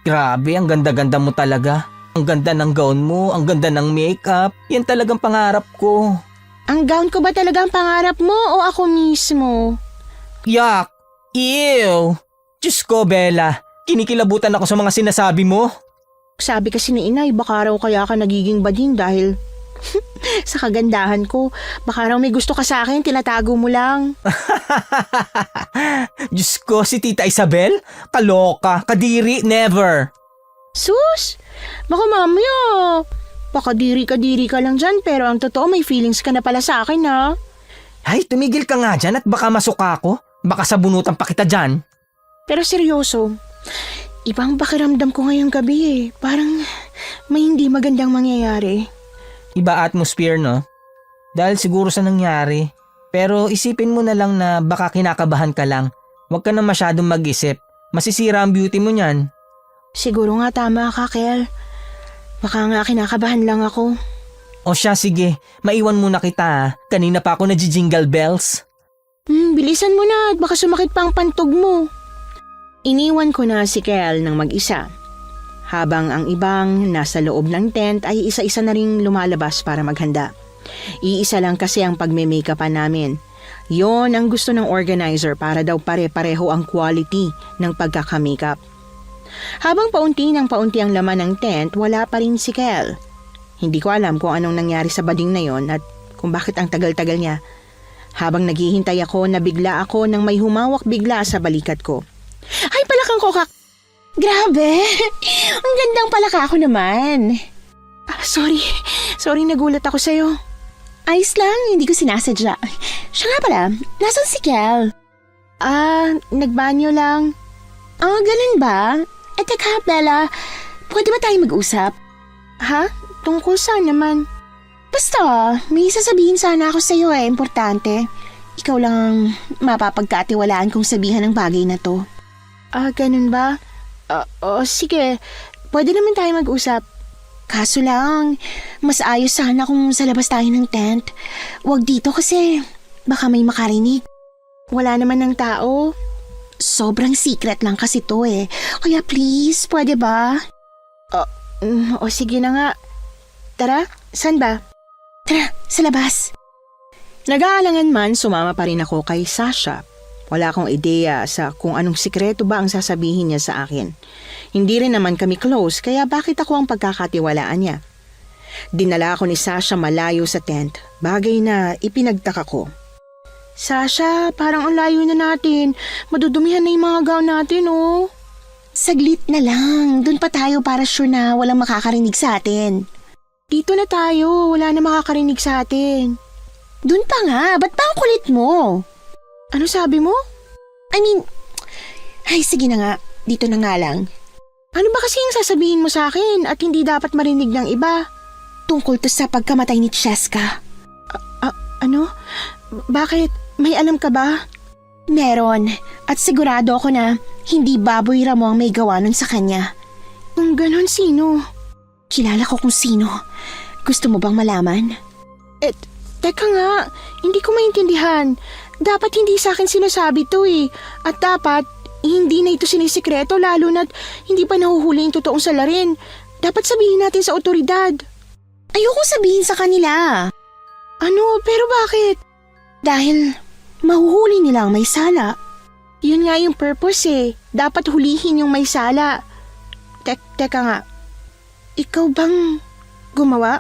grabe, ang ganda-ganda mo talaga. Ang ganda ng gown mo, ang ganda ng makeup. Yan talagang pangarap ko. Ang gown ko ba talaga ang pangarap mo o ako mismo? Yak! Ew! Diyos ko, Bella. Kinikilabutan ako sa mga sinasabi mo. Sabi kasi ni inay, baka raw kaya ka nagiging bading dahil sa kagandahan ko. Baka raw may gusto ka sa akin, tinatago mo lang. Diyos ko, si Tita Isabel? Kaloka, kadiri, never. Sus! Baka mamaya, baka diri ka lang dyan pero ang totoo may feelings ka na pala sa akin ha. Ay, tumigil ka nga dyan at baka masuka ako. Baka sabunutan pa kita dyan. Pero seryoso, ibang pakiramdam ko ngayong gabi eh. Parang may hindi magandang mangyayari. Iba atmosphere, no? Dahil siguro sa nangyari. Pero isipin mo na lang na baka kinakabahan ka lang. Huwag ka na masyadong mag-isip. Masisira ang beauty mo niyan. Siguro nga tama ka, Kel. Baka nga kinakabahan lang ako. O siya, sige. Maiwan muna kita ha. Kanina pa ako nag-jingle bells. Bilisan mo na at baka sumakit pa ang pantog mo. Iniwan ko na si Kel ng mag-isa. Habang ang ibang nasa loob ng tent ay isa-isa na ring lumalabas para maghanda. Iisa lang kasi ang pagme-makeupan namin. Yon ang gusto ng organizer para daw pare-pareho ang quality ng pagkaka-makeup. Habang paunti ng paunti ang laman ng tent, wala pa rin si Kel. Hindi ko alam kung anong nangyari sa bading na yon at kung bakit ang tagal-tagal niya. Habang naghihintay ako, nabigla ako nang may humawak bigla sa balikat ko. Ay, palakang ko ka. Grabe! Ang gandang palaka ako naman. Sorry. Sorry, nagulat ako sa'yo. Ayos lang, hindi ko sinasadya. Siya nga pala, nasan si Kel? Nagbanyo lang. Ganun ba? Teka, Bella, pwede ba tayo mag-usap? Ha? Tungkol saan naman? Basta, may sasabihin sana ako sa'yo importante. Ikaw lang ang mapapagkatiwalaan kong sabihan ng bagay na to. Ganun ba? Sige. Pwede naman tayo mag-usap. Kaso lang, mas ayos sana kung sa labas tayo ng tent. Huwag dito kasi baka may makarinig. Wala naman ng tao. Sobrang secret lang kasi to Kaya please, pwede ba? Sige na nga. Tara, saan ba? Tara, sa labas. Nag-aalangan man, sumama pa rin ako kay Sasha. Wala akong ideya sa kung anong sikreto ba ang sasabihin niya sa akin. Hindi rin naman kami close, kaya bakit ako ang pagkakatiwalaan niya? Dinala ako ni Sasha malayo sa tent, bagay na ipinagtaka ko. Sasha, parang ang layo na natin. Madudumihan na yung mga gown natin, oh. Saglit na lang. Doon pa tayo para sure na walang makakarinig sa atin. Dito na tayo. Wala na makakarinig sa atin. Doon pa nga. Ba't pa ang kulit mo? Ano sabi mo? Ay sige na nga. Dito na nga lang. Ano ba kasi yung sasabihin mo sa akin at hindi dapat marinig ng iba? Tungkol to sa pagkamatay ni Cheska. Ano? Bakit? May alam ka ba? Meron. At sigurado ako na hindi baboy Ramo ang may gawa nun sa kanya. Kung ganon, sino? Kilala ko kung sino. Gusto mo bang malaman? Teka nga. Hindi ko maintindihan. Dapat hindi sa akin sinasabi to At dapat, hindi na ito sinisikreto lalo na't hindi pa nahuhuli yung totoong salarin. Dapat sabihin natin sa otoridad. Ayoko sabihin sa kanila. Ano? Pero bakit? Dahil mahuhuli nila ang may sala. Yun nga yung purpose Dapat hulihin yung may sala. Teka nga. Ikaw bang gumawa?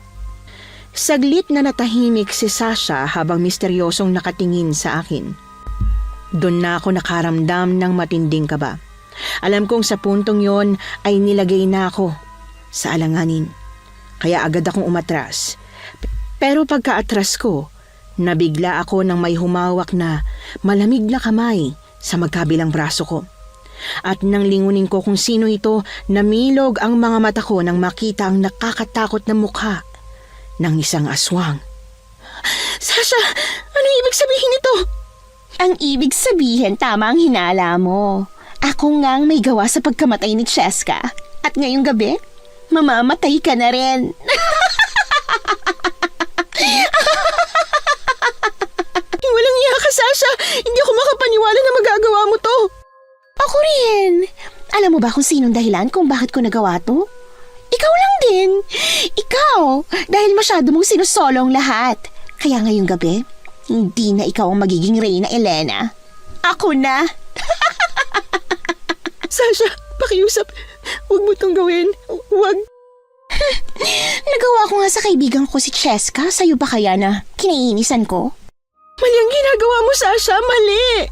Saglit na natahimik si Sasha habang misteryosong nakatingin sa akin. Doon na ako nakaramdam ng matinding kaba. Alam kong sa puntong yon ay nilagay na ako sa alanganin. Kaya agad akong umatras. Pero pagkaatras ko, nabigla ako ng may humawak na malamig na kamay sa magkabilang braso ko. At nang lingunin ko kung sino ito, namilog ang mga mata ko nang makita ang nakakatakot na mukha ng isang aswang. Sasha, ano ibig sabihin nito? Ang ibig sabihin, tama ang hinala mo. Ako ngang may gawa sa pagkamatay ni Cheska. At ngayong gabi, mamamatay ka na rin. Walang iya ka, Sasha. Hindi ako makapaniwala na magagawa mo to. Ako rin. Alam mo ba kung sinong dahilan kung bakit ko nagawa to? Ikaw lang din. Ikaw, dahil masyado mong sinusolong lahat. Kaya ngayong gabi, hindi na ikaw ang magiging Reyna Elena. Ako na. Sasha, pakiusap. Huwag mo tong gawin. Huwag. Nagawa ko nga sa kaibigan ko si Cheska. Sa'yo ba kaya na kinaiinisan ko? Mali ang ginagawa mo, Sasha. Mali.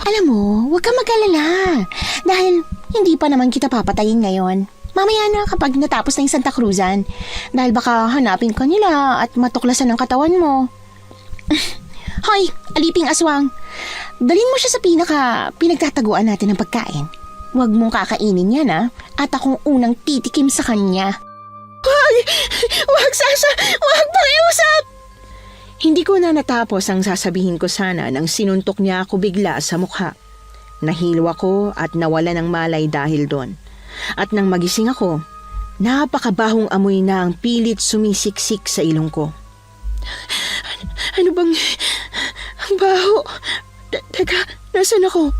Alam mo, huwag ka mag-alala. Dahil hindi pa naman kita papatayin ngayon. Mamaya na kapag natapos na yung Santa Cruzan. Dahil baka hanapin ka nila at matuklasan ang katawan mo. Hoy, aliping aswang. Dalhin mo siya sa pinagtataguan natin ng pagkain. Huwag mong kakainin yan, ha? At akong unang titikim sa kanya. Huwag, Sasha. Huwag, pakiusap. Hindi ko na natapos ang sasabihin ko sana nang sinuntok niya ako bigla sa mukha. Nahilo ako at nawala ng malay dahil doon. At nang magising ako, napakabahong amoy na ang pilit sumisiksik sa ilong ko. Ano bang... Ang baho. Teka, nasan ako?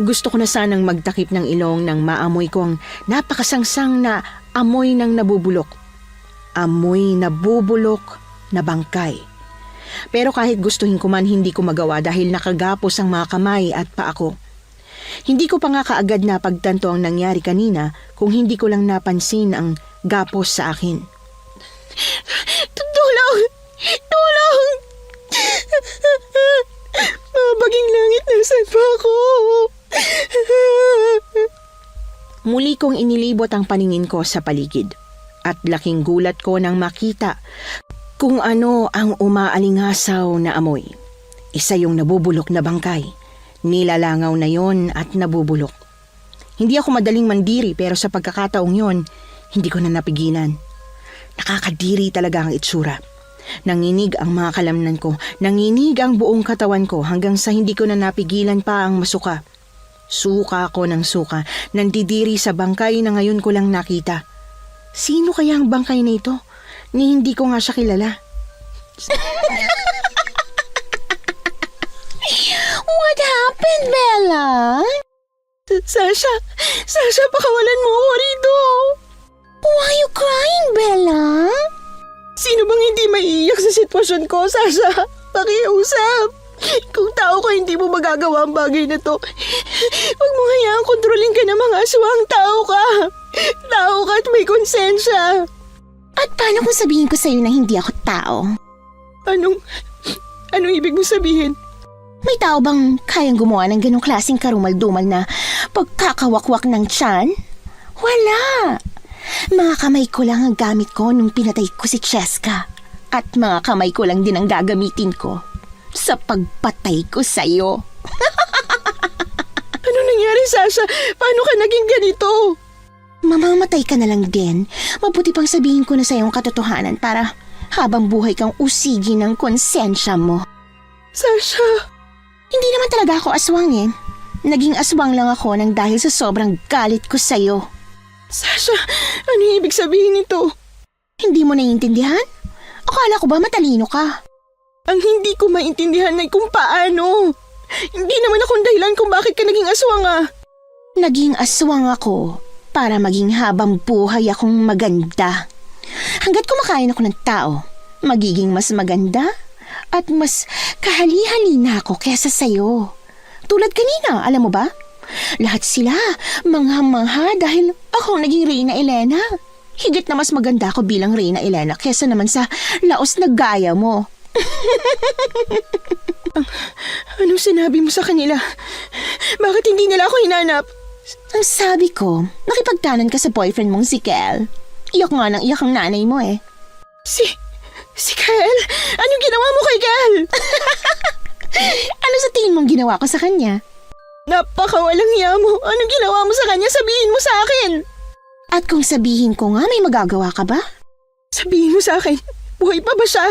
Gusto ko na sanang magtakip ng ilong nang maamoy ko ang napakasangsang na amoy ng nabubulok. Amoy nabubulok na bangkay. Pero kahit gustuhin ko man, hindi ko magawa dahil nakagapos ang mga kamay at paa ko. Hindi ko pa nga kaagad na pagtanto ang nangyari kanina kung hindi ko lang napansin ang gapos sa akin. Tulong! Tulong! Mabaging langit, nasan pa ako? Muli kong inilibot ang paningin ko sa paligid at laking gulat ko nang makita kung ano ang umaalingasaw na amoy. Isa yung nabubulok na bangkay. Nilalangaw na yon at nabubulok. Hindi ako madaling mandiri pero sa pagkakataong yon, hindi ko na napigilan. Nakakadiri talaga ang itsura. Nanginig ang mga kalamnan ko, nanginig ang buong katawan ko hanggang sa hindi ko na napigilan pa ang masuka. Suka ako ng suka, nandidiri sa bangkay na ngayon ko lang nakita. Sino kaya ang bangkay na ito? Ni hindi ko nga siya kilala. What happened, Bella? Sasha! Sasha, pakawalan mo ako rito! Why are you crying, Bella? Sino bang hindi maiiyak sa sitwasyon ko, Sasha? Pakiusap! Kung tao ka, hindi mo magagawa ang bagay na to. Huwag mo hayaang kontrolin ka ng mga aswang. Tao ka! Tao ka at may konsensya. At paano kung sabihin ko sa'yo na hindi ako tao? Anong ibig mo sabihin? May tao bang kayang gumawa ng ganong klaseng karumal-dumal na pagkakawakwak ng tiyan? Wala! Mga kamay ko lang ang gamit ko nung pinatay ko si Cheska. At mga kamay ko lang din ang gagamitin ko sa pagpatay ko sa'yo. Ano nangyari, Sasha? Paano ka naging ganito? Mamamatay ka na lang din. Mabuti pang sabihin ko na sa'yo ang katotohanan para habang buhay kang usigi ng konsensya mo. Sasha! Hindi naman talaga ako aswang eh. Naging aswang lang ako nang dahil sa sobrang galit ko sa'yo. Sasha, ano ibig sabihin nito? Hindi mo naiintindihan? Akala ko ba matalino ka? Ang hindi ko maintindihan ay kung paano. Hindi naman akong dahilan kung bakit ka naging aswang ah. Naging aswang ako para maging habang buhay akong maganda. Hanggat kumakain ako ng tao, magiging mas maganda at mas kahali-hali na ako kesa sa'yo. Tulad kanina, alam mo ba? Lahat sila mangha-mangha dahil ako naging Reyna Elena. Higit na mas maganda ako bilang Reyna Elena kesa naman sa laos na gaya mo. Anong sinabi mo sa kanila? Bakit hindi nila ako hinanap? Ang sabi ko, nakipagtanan ka sa boyfriend mong si Kel. Iyak nga nang iyak ang nanay mo eh. Si Kel? Anong ginawa mo kay Kel? Ano sa tingin mong ginawa ko sa kanya? Napakawalang hiya mo. Anong ginawa mo sa kanya? Sabihin mo sa akin. At kung sabihin ko nga, may magagawa ka ba? Sabihin mo sa akin. Buhay pa ba siya?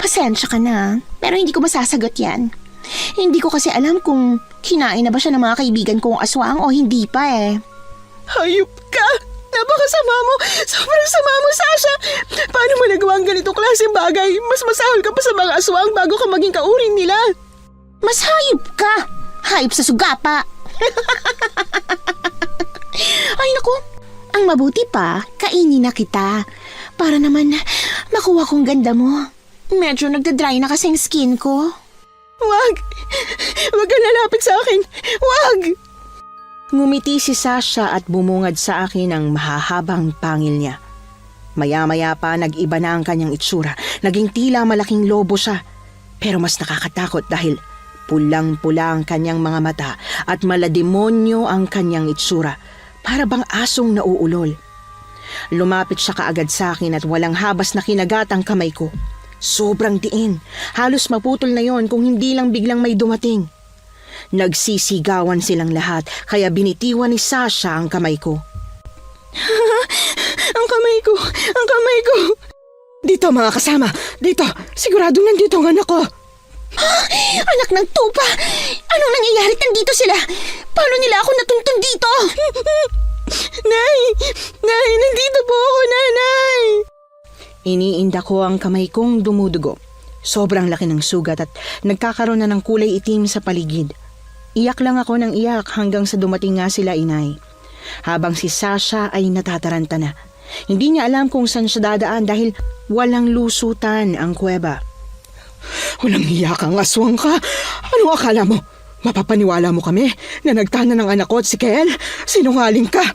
Pasensya ka na, pero hindi ko masasagot yan. Hindi ko kasi alam kung kinain na ba siya ng mga kaibigan kong aswang o hindi pa eh. Hayop ka! Napakasama mo! Sobrang sama mo, Sasha! Paano mo nagawa ang ganitong klaseng bagay? Mas masahol ka pa sa mga aswang bago ka maging kauring nila. Mas hayop ka! Hayop sa sugapa! Ay naku, ang mabuti pa, kainin na kita. Para naman makuha kong ganda mo. Medyo nagda-dry na kasing skin ko. Wag! Wag ka lalapit sa akin! Wag! Ngumiti si Sasha at bumungad sa akin ang mahahabang pangil niya. Maya-maya pa nag-iba na ang kanyang itsura. Naging tila malaking lobo siya. Pero mas nakakatakot dahil pulang-pula ang kanyang mga mata at malademonyo ang kanyang itsura. Para bang asong nauulol. Lumapit siya kaagad sa akin at walang habas na kinagat ang kamay ko. Sobrang diin. Halos maputol na yon kung hindi lang biglang may dumating. Nagsisigawan silang lahat kaya binitiwan ni Sasha ang kamay ko. Ang kamay ko! Ang kamay ko! Dito mga kasama! Dito! Siguradong nandito ang anak ko! Anak ng tupa! Anong nangyayari? Nandito sila! Paano nila ako natuntun dito? Nay! Nay! Nandito po ako, nanay! Iniinda ko ang kamay kong dumudugo. Sobrang laki ng sugat at nagkakaroon na ng kulay itim sa paligid. Iyak lang ako ng iyak hanggang sa dumating nga sila inay. Habang si Sasha ay natataranta na. Hindi niya alam kung saan siya dadaan dahil walang lusutan ang kuweba. Walang hiya kang aswang ka! Anong akala mo? Mapapaniwala mo kami na nagtana ng anak ko at si Kel? Sinungaling ka!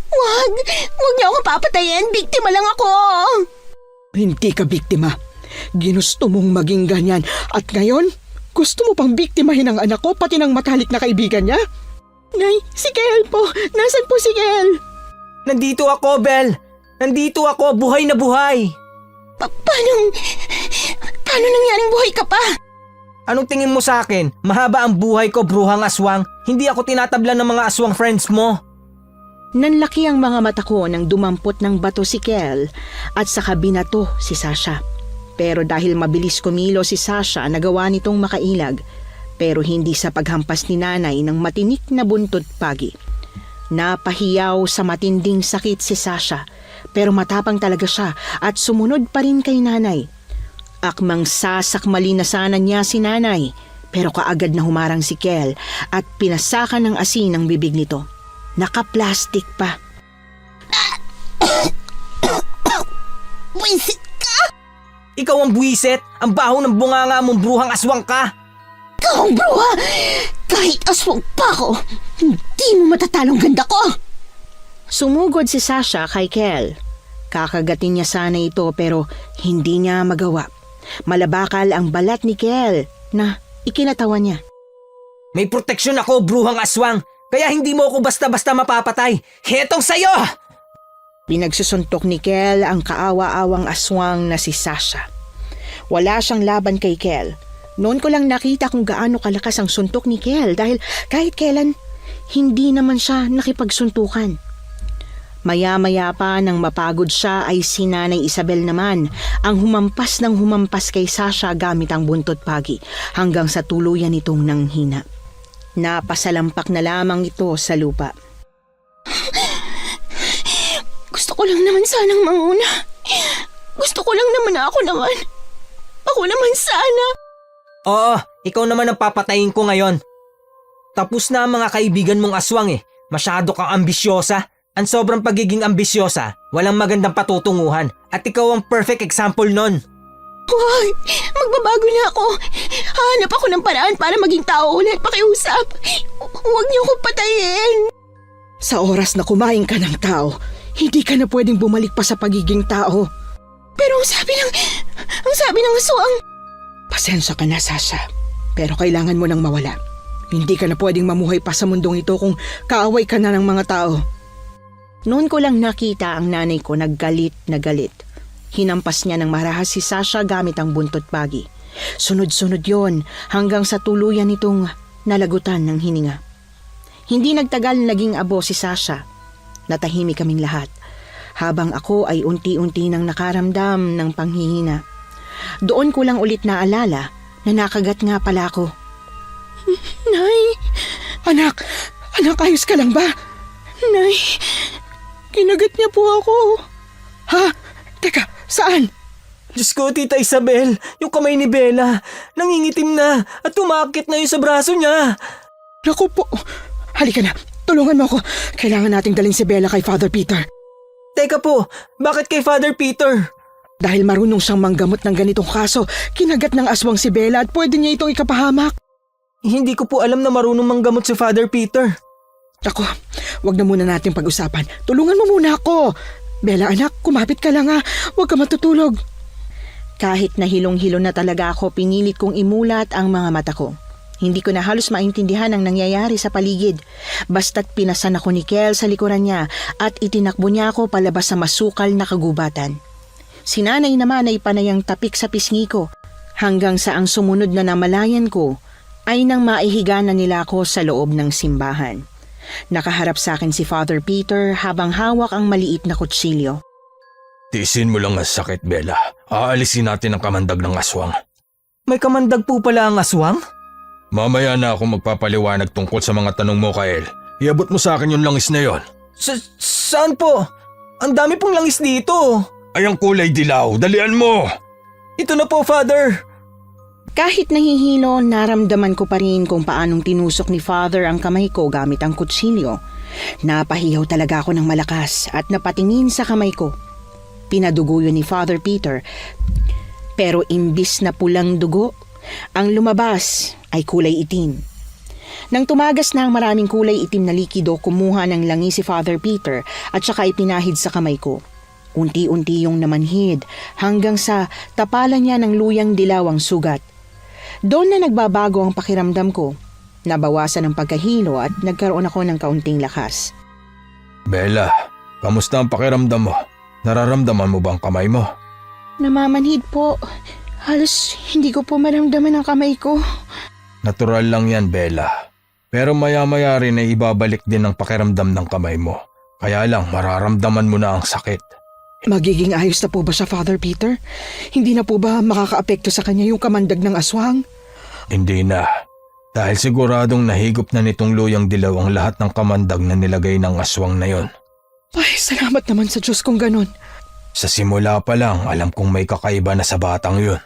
Wag! Wag niyo ako papatayin! Biktima lang ako! Hindi ka biktima. Ginusto mong maging ganyan at ngayon, gusto mo pang biktimahin ang anak ko pati ng matalik na kaibigan niya? Nay, si Kel po! Nasaan po si Kel? Nandito ako, Bel! Nandito ako, buhay na buhay! Paano nangyaring buhay ka pa? Anong tingin mo sa akin? Mahaba ang buhay ko, bruhang aswang. Hindi ako tinatablan ng mga aswang friends mo. Nanlaki ang mga mata ko nang dumampot ng bato si Kel at saka binato si Sasha. Pero dahil mabilis kumilo si Sasha, nagawa nitong makailag. Pero hindi sa paghampas ni nanay ng matinik na buntot pagi. Napahiyaw sa matinding sakit si Sasha, pero matapang talaga siya at sumunod pa rin kay nanay. Akmang sasakmali na sana niya si nanay, pero kaagad na humarang si Kel at pinasakan ng asin ang bibig nito. Naka-plastic pa. Wisit ka! Ikaw ang buwisit, ang baho ng bunganga mong bruhang aswang ka. Ikaw, bruha! Kahit aswang pa ako, hindi mo matatalong ganda ko! Sumugod si Sasha kay Kel. Kakagatin niya sana ito pero hindi niya magawa. Malabakal ang balat ni Kel na ikinatawa niya. May proteksyon ako, bruhang aswang. Kaya hindi mo ako basta-basta mapapatay. Hetong sayo! Pinagsusuntok ni Kel ang kaawa-awang aswang na si Sasha. Wala siyang laban kay Kel. Noon ko lang nakita kung gaano kalakas ang suntok ni Kel dahil kahit kailan, hindi naman siya nakipagsuntukan. Maya-maya pa nang mapagod siya ay si Nanay Isabel naman ang humampas ng humampas kay Sasha gamit ang buntot pagi hanggang sa tuluyan itong nanghina. Napasalampak na lamang ito sa lupa. Gusto ko lang naman sanang manguna. Gusto ko lang naman na ako naman. Ako naman sana. Oo, ikaw naman ang papatayin ko ngayon. Tapos na ang mga kaibigan mong aswang eh. Masyado kang ambisyosa. Ang sobrang pagiging ambisyosa, walang magandang patutunguhan. At ikaw ang perfect example nun. Huwag! Magbabago na ako. Hanap ako ng paraan para maging tao ulit. Pakiusap. Huwag niyo ko patayin. Sa oras na kumain ka ng tao, hindi ka na pwedeng bumalik pa sa pagiging tao. Pero ang sabi ng aswang, Pasensya ka na, Sasha. Pero kailangan mo nang mawala. Hindi ka na pwedeng mamuhay pa sa mundong ito kung kaaway ka na ng mga tao. Noon ko lang nakita ang nanay ko naggalit na galit. Hinampas niya ng marahas si Sasha gamit ang buntot pagi. Sunod-sunod yon hanggang sa tuluyan nitong nalagutan ng hininga. Hindi nagtagal naging abo si Sasha. Natahimik kaming lahat, habang ako ay unti-unti nang nakaramdam ng panghihina. Doon ko lang ulit naalala na nakagat nga pala ako. Nay! Anak! Anak, ayos ka lang ba? Nay, kinagat niya po ako. Ha? Teka, saan? Diyos ko, Tita Isabel, yung kamay ni Bella, nangingitim na at tumakit na yun sa braso niya. Naku po. Halika na, tulungan mo ako. Kailangan nating dalhin si Bella kay Father Peter. Teka po, bakit kay Father Peter? Dahil marunong siyang manggamot ng ganitong kaso, kinagat ng aswang si Bella at pwede niya itong ikapahamak. Hindi ko po alam na marunong manggamot si Father Peter. Ako, wag na muna natin pag-usapan. Tulungan mo muna ako. Bella anak, kumapit ka lang ha. Huwag ka matutulog. Kahit na hilong-hilo na talaga ako, pinilit kong imulat ang mga mata ko. Hindi ko na halos maintindihan ang nangyayari sa paligid. Basta't pinasan ako ni Kel sa likuran niya at itinakbo niya ako palabas sa masukal na kagubatan. Si nanay naman ay panayang tapik sa pisngi ko hanggang sa ang sumunod na namalayan ko ay nang maihiga na nila ako sa loob ng simbahan. Nakaharap sa akin si Father Peter habang hawak ang maliit na kutsilyo. Tiisin mo lang ang sakit, Bella. Aalisin natin ang kamandag ng aswang. May kamandag po pala ang aswang? Mamaya na ako magpapaliwanag tungkol sa mga tanong mo, Kael. Iabot mo sa akin yung langis na yon. Saan po? Ang dami pong langis dito. Ay, ang kulay dilaw. Dalian mo! Ito na po, Father. Kahit nahihilo, naramdaman ko pa rin kung paanong tinusok ni Father ang kamay ko gamit ang kutsilyo. Napahiyaw talaga ako ng malakas at napatingin sa kamay ko. Pinadugo yun ni Father Peter, pero imbis na pulang dugo, ang lumabas ay kulay itim. Nang tumagas na ang maraming kulay itim na likido, kumuha ng langis si Father Peter at saka ipinahid sa kamay ko. Unti-unti yung namanhid hanggang sa tapalan niya ng luyang dilaw ang sugat. Doon na nagbabago ang pakiramdam ko. Nabawasan ang pagkahilo at nagkaroon ako ng kaunting lakas. Bella, kamusta ang pakiramdam mo? Nararamdaman mo ba ang kamay mo? Namamanhid po. Halos hindi ko po maramdaman ang kamay ko. Natural lang yan, Bella. Pero maya-maya rin ay ibabalik din ang pakiramdam ng kamay mo. Kaya lang mararamdaman mo na ang sakit. Magiging ayos na po ba siya, Father Peter? Hindi na po ba makakaapekto sa kanya yung kamandag ng aswang? Hindi na. Dahil siguradong nahigop na nitong luyang dilaw ang lahat ng kamandag na nilagay ng aswang na yon. Ay, salamat naman sa Diyos kung ganun. Sa simula pa lang, alam kong may kakaiba na sa batang yun.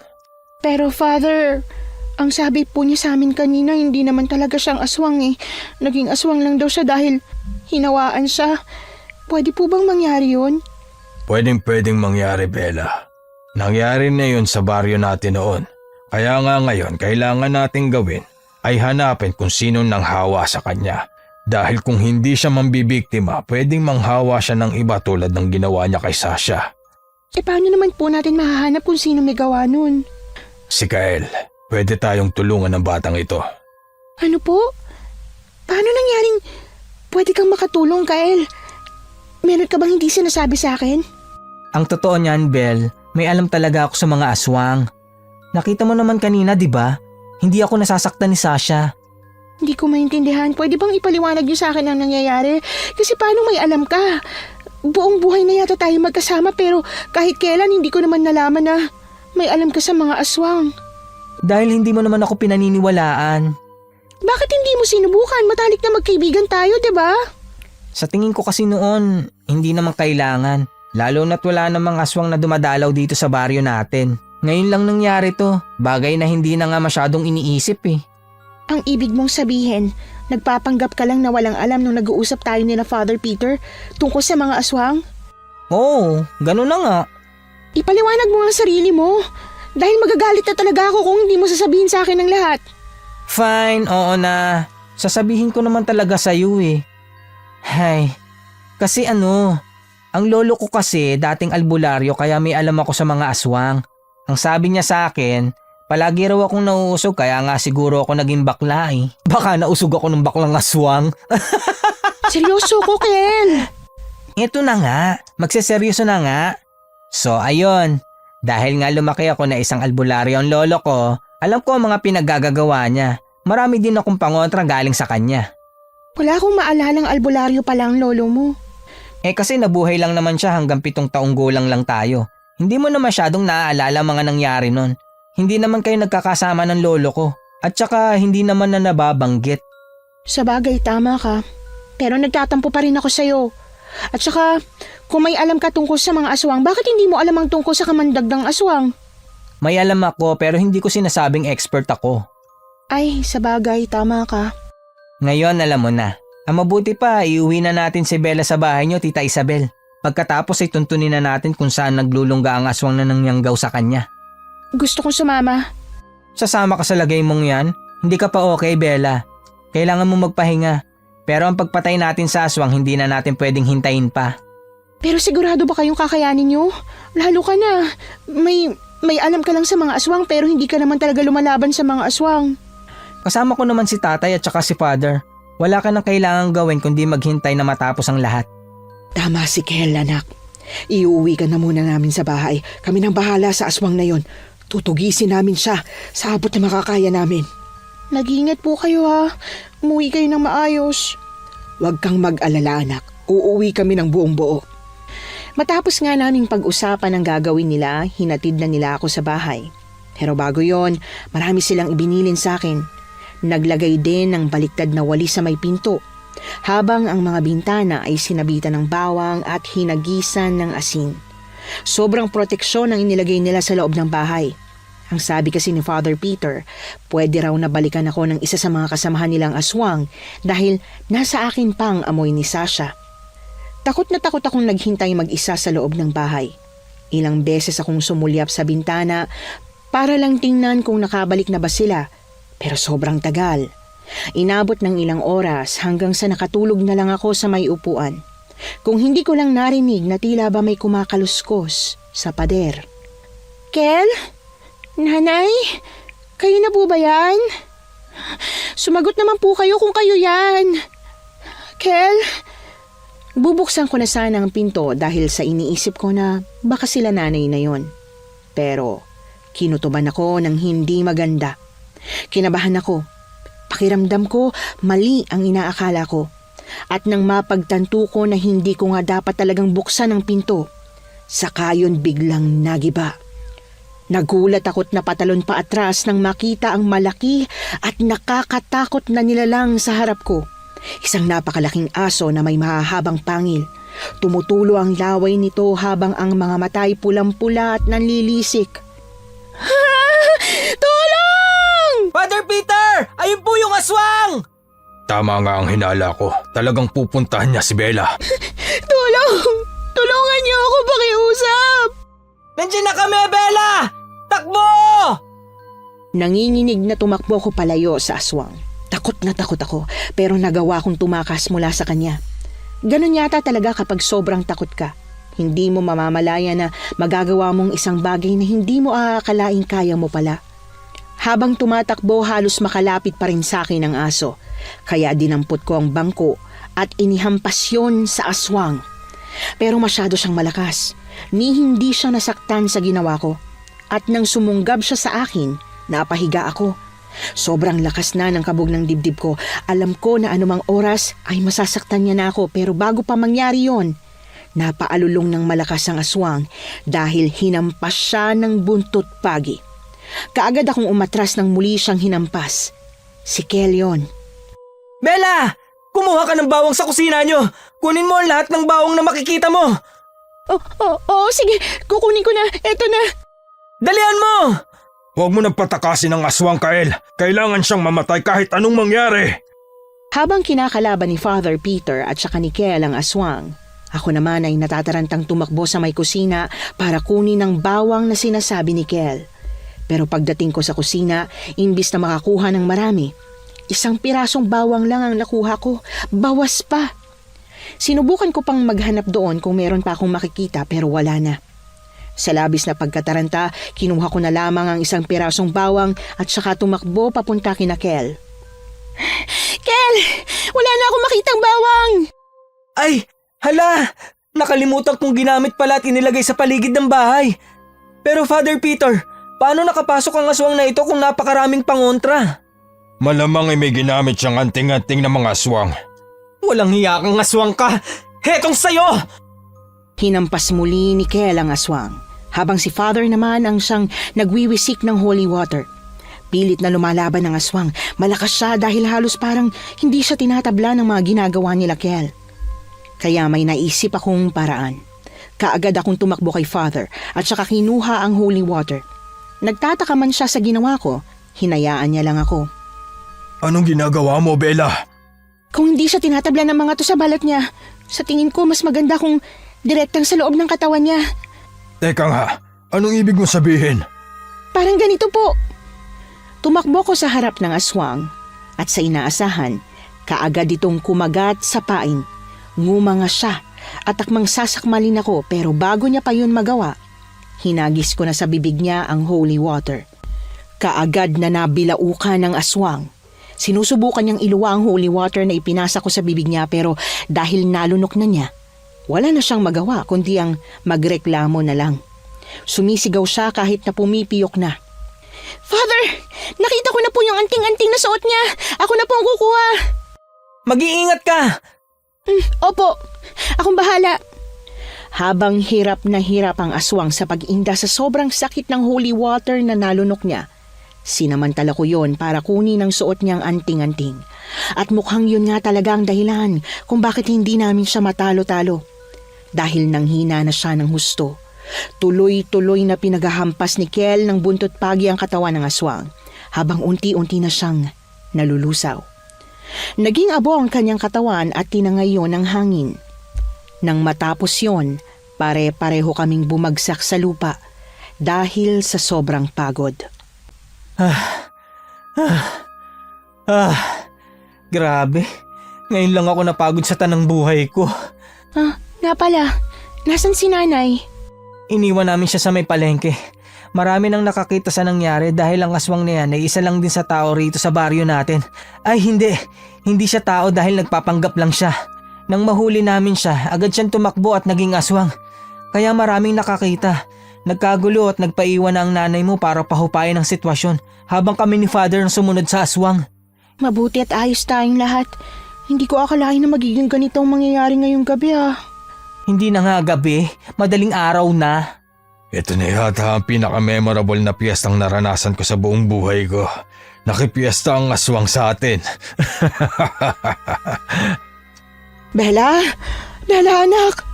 Pero Father, ang sabi po niya sa amin kanina, hindi naman talaga siyang aswang eh. Naging aswang lang daw siya dahil hinawaan siya. Pwede po bang mangyari yun? Pwedeng mangyari, Bella. Nangyari na yun sa baryo natin noon. Kaya nga ngayon, kailangan nating gawin ay hanapin kung sino nang hawa sa kanya. Dahil kung hindi siya mambibiktima, pwedeng manghawa siya ng iba tulad ng ginawa niya kay Sasha. Eh paano naman po natin mahahanap kung sino may gawa nun? Si Kael, pwede tayong tulungan ng batang ito. Ano po? Paano nangyaring pwede kang makatulong, Kael? Meron ka bang hindi sinasabi sa akin? Ang totoo niyan, Belle, may alam talaga ako sa mga aswang. Nakita mo naman kanina, di ba? Hindi ako nasasaktan ni Sasha. Hindi ko maintindihan. Pwede bang ipaliwanag niyo sa akin ang nangyayari? Kasi paano may alam ka? Buong buhay na yata tayo magkasama pero kahit kailan hindi ko naman nalaman na may alam ka sa mga aswang. Dahil hindi mo naman ako pinaniniwalaan. Bakit hindi mo sinubukan? Matalik na magkaibigan tayo, di ba? Sa tingin ko kasi noon, hindi naman kailangan. Lalo na't wala namang aswang na dumadalaw dito sa baryo natin. Ngayon lang nangyari to. Bagay na hindi na nga masyadong iniisip eh. Ang ibig mong sabihin, nagpapanggap ka lang na walang alam nung nag-uusap tayo nila Father Peter tungkol sa mga aswang? Oo, ganun na nga. Ipaliwanag mo ang sarili mo. Dahil magagalit na talaga ako kung hindi mo sasabihin sa akin ng lahat. Fine, oo na. Sasabihin ko naman talaga sa'yo eh. Hay, kasi ang lolo ko kasi dating albularyo kaya may alam ako sa mga aswang. Ang sabi niya sa akin, Palagi raw akong nauusog kaya nga siguro ako naging bakla eh. Baka nausog ako ng baklang aswang. Seryoso ko, Kel. Ito na nga, magseseryoso na nga. So ayun, dahil nga lumaki ako na isang albularyo ang lolo ko, alam ko ang mga pinaggagawa niya. Marami din akong pangontra galing sa kanya. Wala akong maalalang albularyo pala ang lolo mo. Kasi nabuhay lang naman siya hanggang 7 taong gulang lang tayo. Hindi mo na masyadong naaalala mga nangyari nun. Hindi naman kayo nagkakasama ng lolo ko. At saka hindi naman na nababanggit. Sa bagay, tama ka. Pero nagtatampo pa rin ako sa'yo. At saka, kung may alam ka tungkol sa mga aswang, bakit hindi mo alam ang tungkol sa kamandag ng aswang? May alam ako pero hindi ko sinasabing expert ako. Ay, sa bagay, tama ka. Ngayon alam mo na. Ang mabuti pa, iuwi na natin si Bella sa bahay niyo, Tita Isabel. Pagkatapos ay tuntunin na natin kung saan naglulungga ang aswang na nangyanggaw sa kanya. Gusto kong sumama. Sasama ka sa lagay mong yan? Hindi ka pa okay, Bella. Kailangan mo magpahinga. Pero ang pagpatay natin sa aswang, hindi na natin pwedeng hintayin pa. Pero sigurado ba kayong kakayanin nyo? Lalo ka na. May alam ka lang sa mga aswang pero hindi ka naman talaga lumalaban sa mga aswang. Kasama ko naman si tatay at saka si father. Wala ka nang kailangang gawin kundi maghintay na matapos ang lahat. Tama si Kel, anak. Iuwi ka na muna namin sa bahay. Kami nang bahala sa aswang na yon. Tutugisin namin siya sa abot na makakaya namin. Nag-iingat po kayo ha. Umuwi kayo ng maayos. Huwag kang mag-alala, anak. Uuwi kami ng buong buo. Matapos nga naming pag-usapan ang gagawin nila, hinatid na nila ako sa bahay. Pero bago yon, marami silang ibinilin sa akin. Naglagay din ng baliktad na walis sa may pinto, habang ang mga bintana ay sinabitan ng bawang at hinagisan ng asin. Sobrang proteksyon ang inilagay nila sa loob ng bahay. Ang sabi kasi ni Father Peter, pwede raw na balikan ako ng isa sa mga kasamahan nilang aswang dahil nasa akin pang amoy ni Sasha. Takot na takot akong naghintay mag-isa sa loob ng bahay. Ilang beses akong sumulyap sa bintana para lang tingnan kung nakabalik na ba sila, pero sobrang tagal. Inabot ng ilang oras hanggang sa nakatulog na lang ako sa may upuan. Kung hindi ko lang narinig na tila ba may kumakaluskos sa pader. Kel? Nanay? Kayo na po ba yan? Sumagot naman po kayo kung kayo yan. Kel? Bubuksan ko na sana ang pinto dahil sa iniisip ko na baka sila nanay na yon. Pero kinutuban ako ng hindi maganda. Kinabahan ako. Pakiramdam ko mali ang inaakala ko. At nang mapagtanto ko na hindi ko nga dapat talagang buksan ang pinto, saka yun biglang nagiba. Nagulat ako't napatalon pa atras nang makita ang malaki at nakakatakot na nilalang sa harap ko. Isang napakalaking aso na may mahahabang pangil. Tumutulo ang laway nito habang ang mga mata ay pulang-pula at nanlilisik. Tulong! Father Peter! Ayun po yung aswang! Tama nga ang hinala ko. Talagang pupuntahan niya si Bella. Tulong! Tulungan niyo ako pakiusap! Nandiyan na kami, Bella! Takbo! Nanginginig na tumakbo ko palayo sa aswang. Takot na takot ako pero nagawa kong tumakas mula sa kanya. Ganun yata talaga kapag sobrang takot ka. Hindi mo mamamalaya na magagawa mong isang bagay na hindi mo aakalaing kaya mo pala. Habang tumatakbo halos makalapit pa rin sa akin ang aso. Kaya dinampot ko ang bangko at inihampas yun sa aswang. Pero masyado siyang malakas. Ni hindi siya nasaktan sa ginawa ko. At nang sumunggab siya sa akin, napahiga ako. Sobrang lakas na ng kabog ng dibdib ko. Alam ko na anumang oras ay masasaktan niya na ako pero bago pa mangyari yon, napaalulong ng malakas ang aswang dahil hinampas siya ng buntot pagi. Kaagad akong umatras nang muli siyang hinampas. Si Kel yun. Bella! Kumuha ka ng bawang sa kusina nyo! Kunin mo ang lahat ng bawang na makikita mo! Sige, kukunin ko na. Eto na. Dalian mo! Huwag mo nagpatakasin ang aswang, Kael. Kailangan siyang mamatay kahit anong mangyari. Habang kinakalaban ni Father Peter at saka ni Kel ang aswang, ako naman ay natatarantang tumakbo sa may kusina para kunin ang bawang na sinasabi ni Kel. Pero pagdating ko sa kusina, imbis na makakuha ng marami, isang pirasong bawang lang ang nakuha ko, bawas pa. Sinubukan ko pang maghanap doon kung meron pa akong makikita pero wala na. Sa labis na pagkataranta, kinuha ko na lamang ang isang pirasong bawang at saka tumakbo papunta kina Kel. Kel! Wala na akong makitang bawang! Ay, hala! Nakalimutan kong ginamit pala at inilagay sa paligid ng bahay. Pero Father Peter, paano nakapasok ang aswang na ito kung napakaraming pangontra? Malamang ay may ginamit siyang anting-anting na mga aswang. Walang hiya kang aswang ka! Hetong sayo! Hinampas muli ni Kel ang aswang, habang si Father naman ang siyang nagwiwisik ng holy water. Pilit na lumalaban ng aswang, malakas siya dahil halos parang hindi siya tinatabla ng mga ginagawa nila Kel. Kaya may naisip akong paraan. Kaagad akong tumakbo kay Father at saka kinuha ang holy water. Nagtataka man siya sa ginawa ko, hinayaan niya lang ako. Anong ginagawa mo, Bella? Kung hindi siya tinatabla ng mga to sa balat niya, sa tingin ko mas maganda kung direktang sa loob ng katawan niya. Teka nga, anong ibig mo sabihin? Parang ganito po. Tumakbo ko sa harap ng aswang at sa inaasahan, kaagad itong kumagat sa pain. Ngumanga siya at akmang sasakmalin ako pero bago niya pa yun magawa, hinagis ko na sa bibig niya ang holy water. Kaagad na nabilaukan ng aswang. Sinusubukan niyang iluwa ang holy water na ipinasa ko sa bibig niya pero dahil nalunok na niya, wala na siyang magawa kundi ang magreklamo na lang. Sumisigaw siya kahit na pumipiyok na. Father, nakita ko na po yung anting-anting na suot niya. Ako na po ang kukuha. Mag-iingat ka! Opo, akong bahala. Habang hirap na hirap ang aswang sa pag-inda sa sobrang sakit ng holy water na nalunok niya, sinamantala ko yon para kunin ang suot niyang anting-anting. At mukhang yun nga talaga ang dahilan kung bakit hindi namin siya matalo-talo. Dahil nanghina na siya ng husto, tuloy-tuloy na pinaghahampas ni Kel ng buntot pagi ang katawan ng aswang habang unti-unti na siyang nalulusaw. Naging abo ang kanyang katawan at tinangay yon ng hangin. Nang matapos yon, pare-pareho kaming bumagsak sa lupa dahil sa sobrang pagod. Grabe. Ngayon lang ako napagod sa tanang buhay ko. Nga pala, nasan si nanay? Iniwan namin siya sa may palengke. Marami nang nakakita sa nangyari dahil ang aswang na yan ay isa lang din sa tao rito sa baryo natin. Ay hindi, hindi siya tao dahil nagpapanggap lang siya. Nang mahuli namin siya, agad siyang tumakbo at naging aswang. Kaya maraming nakakita. Nagkagulo at nagpaiwan na ang nanay mo para pahupayin ang sitwasyon habang kami ni Father ang sumunod sa aswang. Mabuti at ayos tayong lahat. Hindi ko akalain na magiging ganito ang mangyayari ngayong gabi Hindi na nga gabi, madaling araw na. Ito na yata ang pinaka-memorable na piyestang naranasan ko sa buong buhay ko. Nakipiesta ang aswang sa atin. Bella! Bella, anak!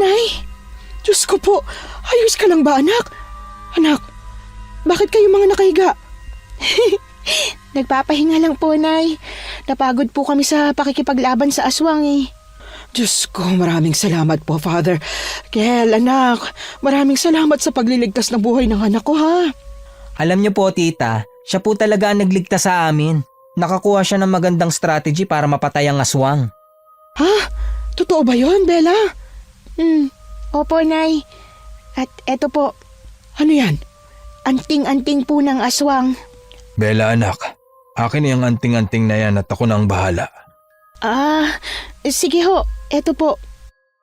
Nay! Diyos ko po! Ayos ka lang ba, anak? Anak, bakit kayo mga nakahiga? Nagpapahinga lang po, Nay. Napagod po kami sa pakikipaglaban sa aswang Diyos ko, maraming salamat po, Father. Kel, anak, maraming salamat sa pagliligtas ng buhay ng anak ko, ha? Alam niyo po, tita, siya po talaga ang nagligtas sa amin. Nakakuha siya ng magandang strategy para mapatay ang aswang. Ha? Totoo ba yon, Bella? Opo, Nay. At eto po, Ano yan? anting-anting po ng aswang. Bella anak, akin yung anting-anting na yan at ako na ang bahala. Sige ho, eto po.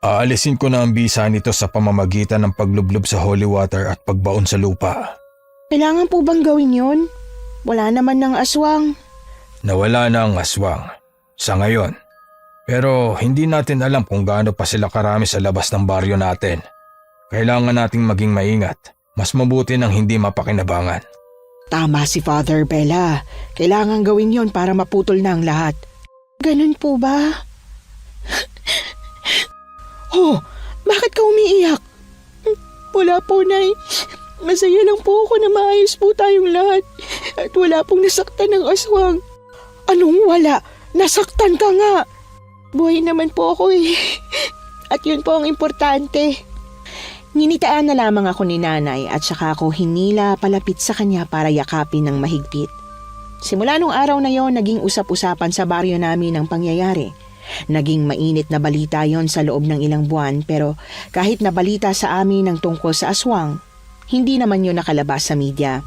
Aalisin ko na ang bisa nito sa pamamagitan ng paglublob sa holy water at pagbaon sa lupa. Kailangan po bang gawin yun? Wala naman ng aswang. Nawala na ang aswang. Sa ngayon. Pero hindi natin alam kung gaano pa sila karami sa labas ng baryo natin. Kailangan nating maging maingat. Mas mabuti nang hindi mapakinabangan. Tama si Father, Bella. Kailangan gawin yon para maputol na ang lahat. Ganun po ba? Oh, bakit ka umiiyak? Wala po, Nay. Masaya lang po ako na maayos po tayong lahat. At wala pong nasaktan ng aswang. Anong wala? Nasaktan ka nga. Buhay naman po ako At yun po ang importante. Ninitaan na lamang ako ni nanay at saka ako hinila palapit sa kanya para yakapin ng mahigpit. Simula nung araw na yon, naging usap-usapan sa baryo namin ang pangyayari Naging mainit na balita yon sa loob ng ilang buwan, pero kahit nabalita sa amin ng tungkol sa aswang, hindi naman yun nakalabas sa media.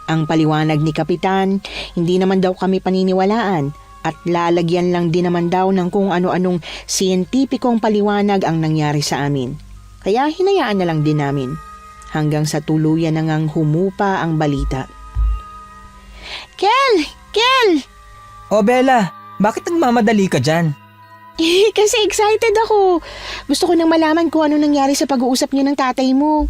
Ang paliwanag ni Kapitan, hindi naman daw kami paniniwalaan at lalagyan lang din naman daw ng kung ano-anong siyentipikong paliwanag ang nangyari sa amin. Kaya hinayaan na lang din namin hanggang sa tuluyan na ngang humupa ang balita. Kel! Kel! O Bella, bakit nagmamadali ka dyan? Kasi excited ako. Gusto ko nang malaman kung ano nangyari sa pag-uusap niyo ng tatay mo.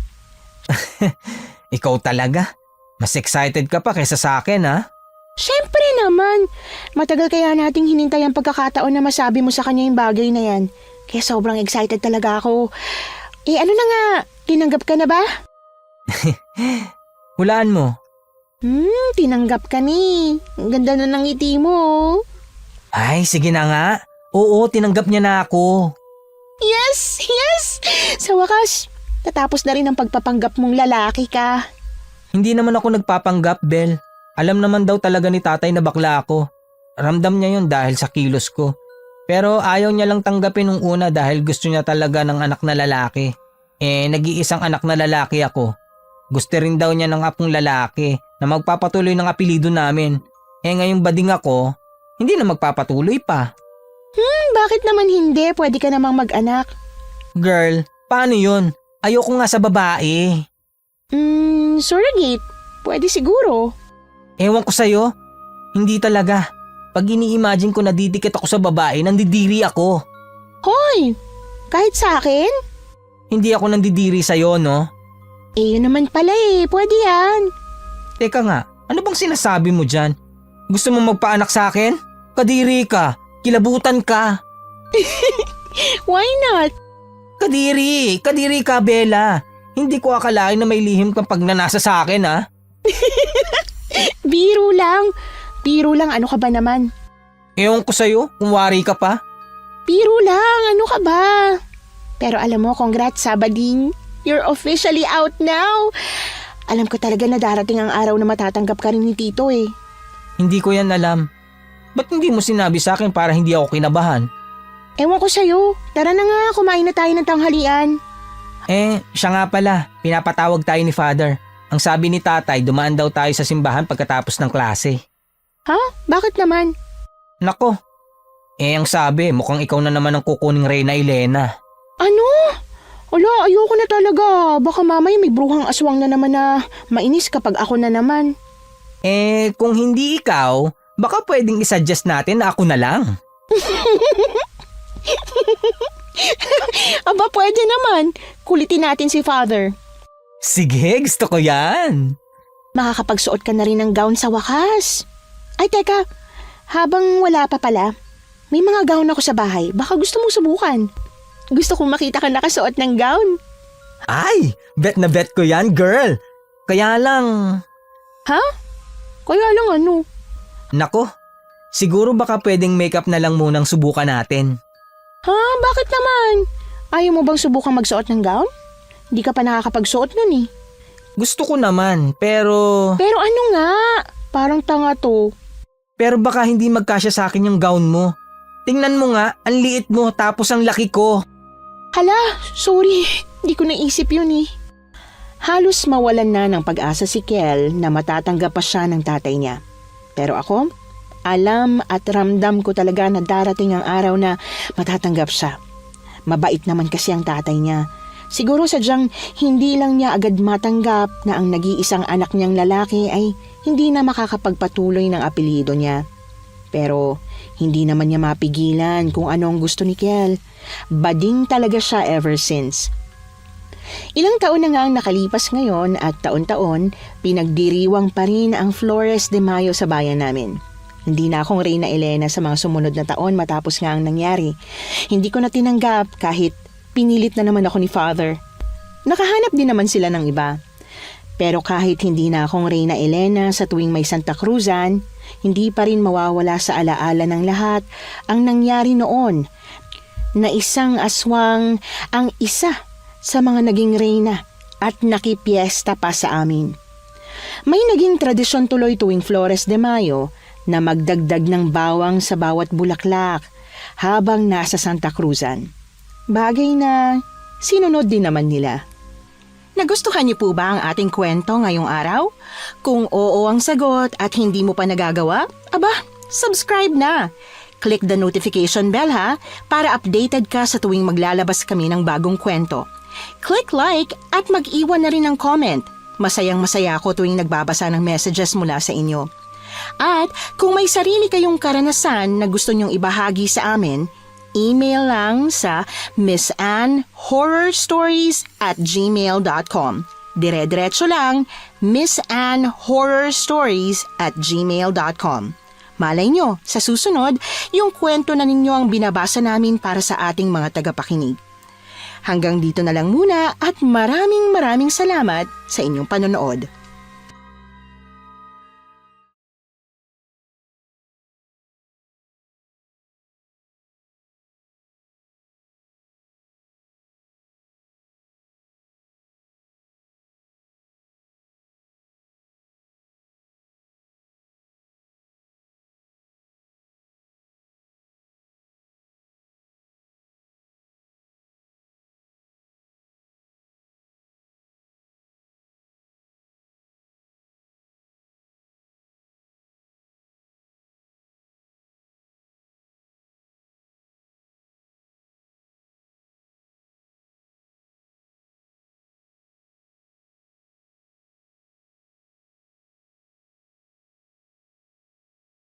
Ikaw talaga. Mas excited ka pa kaysa sa akin, ha? Siyempre naman. Matagal kaya nating hinintay ang pagkakataon na masabi mo sa kanya yung bagay na yan. Kaya sobrang excited talaga ako. Ano na nga? Tinanggap ka na ba? Hulaan mo. Tinanggap ka ni. Ang ganda na ng ngiti mo. Ay, sige na nga. Oo, tinanggap niya na ako. Yes! Yes! Sa wakas, natapos na rin ang pagpapanggap mong lalaki ka. Hindi naman ako nagpapanggap, Bel. Alam naman daw talaga ni tatay na bakla ako. Ramdam niya yun dahil sa kilos ko. Pero ayaw niya lang tanggapin nung una dahil gusto niya talaga ng anak na lalaki. Nag-iisang anak na lalaki ako. Gusto rin daw niya ng apong lalaki na magpapatuloy ng apelido namin. Ngayong bading ako, hindi na magpapatuloy pa. Bakit naman hindi? Pwede ka namang mag-anak. Girl, paano yun? Ayoko nga sa babae. Surrogate. Pwede siguro. Ewan ko sa'yo. Hindi talaga. Pag ini-imagine ko na didikit ako sa babae, nandidiri ako. Hoy! Kahit sa akin? Hindi ako nandidiri sa'yo, no? Yun naman pala Pwede yan. Teka nga, ano bang sinasabi mo dyan? Gusto mo magpaanak sa akin? Kadiri ka. Kilabutan ka. Why not? Kadiri ka, Bella. Hindi ko akalain na may lihim kang pagnanasa sa akin, ha? Biro lang. Biro lang, ano ka ba naman? Ewan ko sa'yo, kung wari ka pa. Biro lang, ano ka ba? Pero alam mo, congrats Sabading. You're officially out now. Alam ko talaga na darating ang araw na matatanggap ka rin ni Tito Hindi ko yan alam. Ba't hindi mo sinabi sa akin para hindi ako kinabahan? Ewan ko sa'yo. Tara na nga, kumain na tayo ng tanghalian. Siya nga pala, pinapatawag tayo ni Father. Ang sabi ni Tatay, dumaan daw tayo sa simbahan pagkatapos ng klase. Ha? Bakit naman? Nako, ang sabi, mukhang ikaw na naman ang kukuning Reyna Elena. Ano? Ala, ayoko na talaga. Baka mamaya may bruhang aswang na naman na mainis kapag ako na naman. Kung hindi ikaw, baka pwedeng isuggest natin na ako na lang. Aba, pwede naman. Kulitin natin si Father. Sige, gusto ko yan. Makakapagsuot ka na rin ng gown sa wakas. Ay, teka. Habang wala pa pala, may mga gown ako sa bahay. Baka gusto mong subukan. Gusto kong makita ka nakasuot ng gown. Ay, bet na bet ko yan, girl. Kaya lang... Ha? Kaya lang ano? Nako, siguro baka pwedeng makeup na lang munang subukan natin. Ha? Bakit naman? Ayaw mo bang subukan magsuot ng gown? Hindi ka pa nakakapagsuot nun Gusto ko naman, pero... Pero ano nga? Parang tanga to. Pero baka hindi magkasya sa akin yung gown mo. Tingnan mo nga, ang liit mo tapos ang laki ko. Hala, sorry. Hindi ko naisip yun Halos mawalan na ng pag-asa si Kel na matatanggap pa siya ng tatay niya. Pero ako, alam at ramdam ko talaga na darating ang araw na matatanggap siya. Mabait naman kasi ang tatay niya. Siguro sadyang hindi lang niya agad matanggap na ang nag-iisang anak niyang lalaki ay hindi na makakapagpatuloy ng apelyido niya. Pero hindi naman niya mapigilan kung ano ang gusto ni Kel. Bading talaga siya ever since. Ilang taon na nga ang nakalipas ngayon at taon-taon, pinagdiriwang pa rin ang Flores de Mayo sa bayan namin. Hindi na akong Reyna Elena sa mga sumunod na taon matapos nga ang nangyari. Hindi ko na tinanggap kahit pinilit na naman ako ni Father. Nakahanap din naman sila ng iba. Pero kahit hindi na akong Reyna Elena sa tuwing may Santa Cruzan, hindi pa rin mawawala sa alaala ng lahat ang nangyari noon na isang aswang ang isa sa mga naging reyna at nakipiesta pa sa amin. May naging tradisyon tuloy tuwing Flores de Mayo na magdagdag ng bawang sa bawat bulaklak habang nasa Santa Cruzan. Bagay na sinunod din naman nila. Nagustuhan niyo po ba ang ating kwento ngayong araw? Kung oo ang sagot at hindi mo pa nagagawa, aba, subscribe na! Click the notification bell ha, para updated ka sa tuwing maglalabas kami ng bagong kwento. Click like at mag-iwan na rin ng comment. Masayang-masaya ako tuwing nagbabasa ng messages mula sa inyo. At kung may sarili kayong karanasan na gusto nyong ibahagi sa amin, email lang sa missanhorrorstories@gmail.com. Dire-diretso lang, missanhorrorstories@gmail.com. Malay nyo, sa susunod, yung kwento na ninyo ang binabasa namin para sa ating mga tagapakinig. Hanggang dito na lang muna at maraming salamat sa inyong panonood.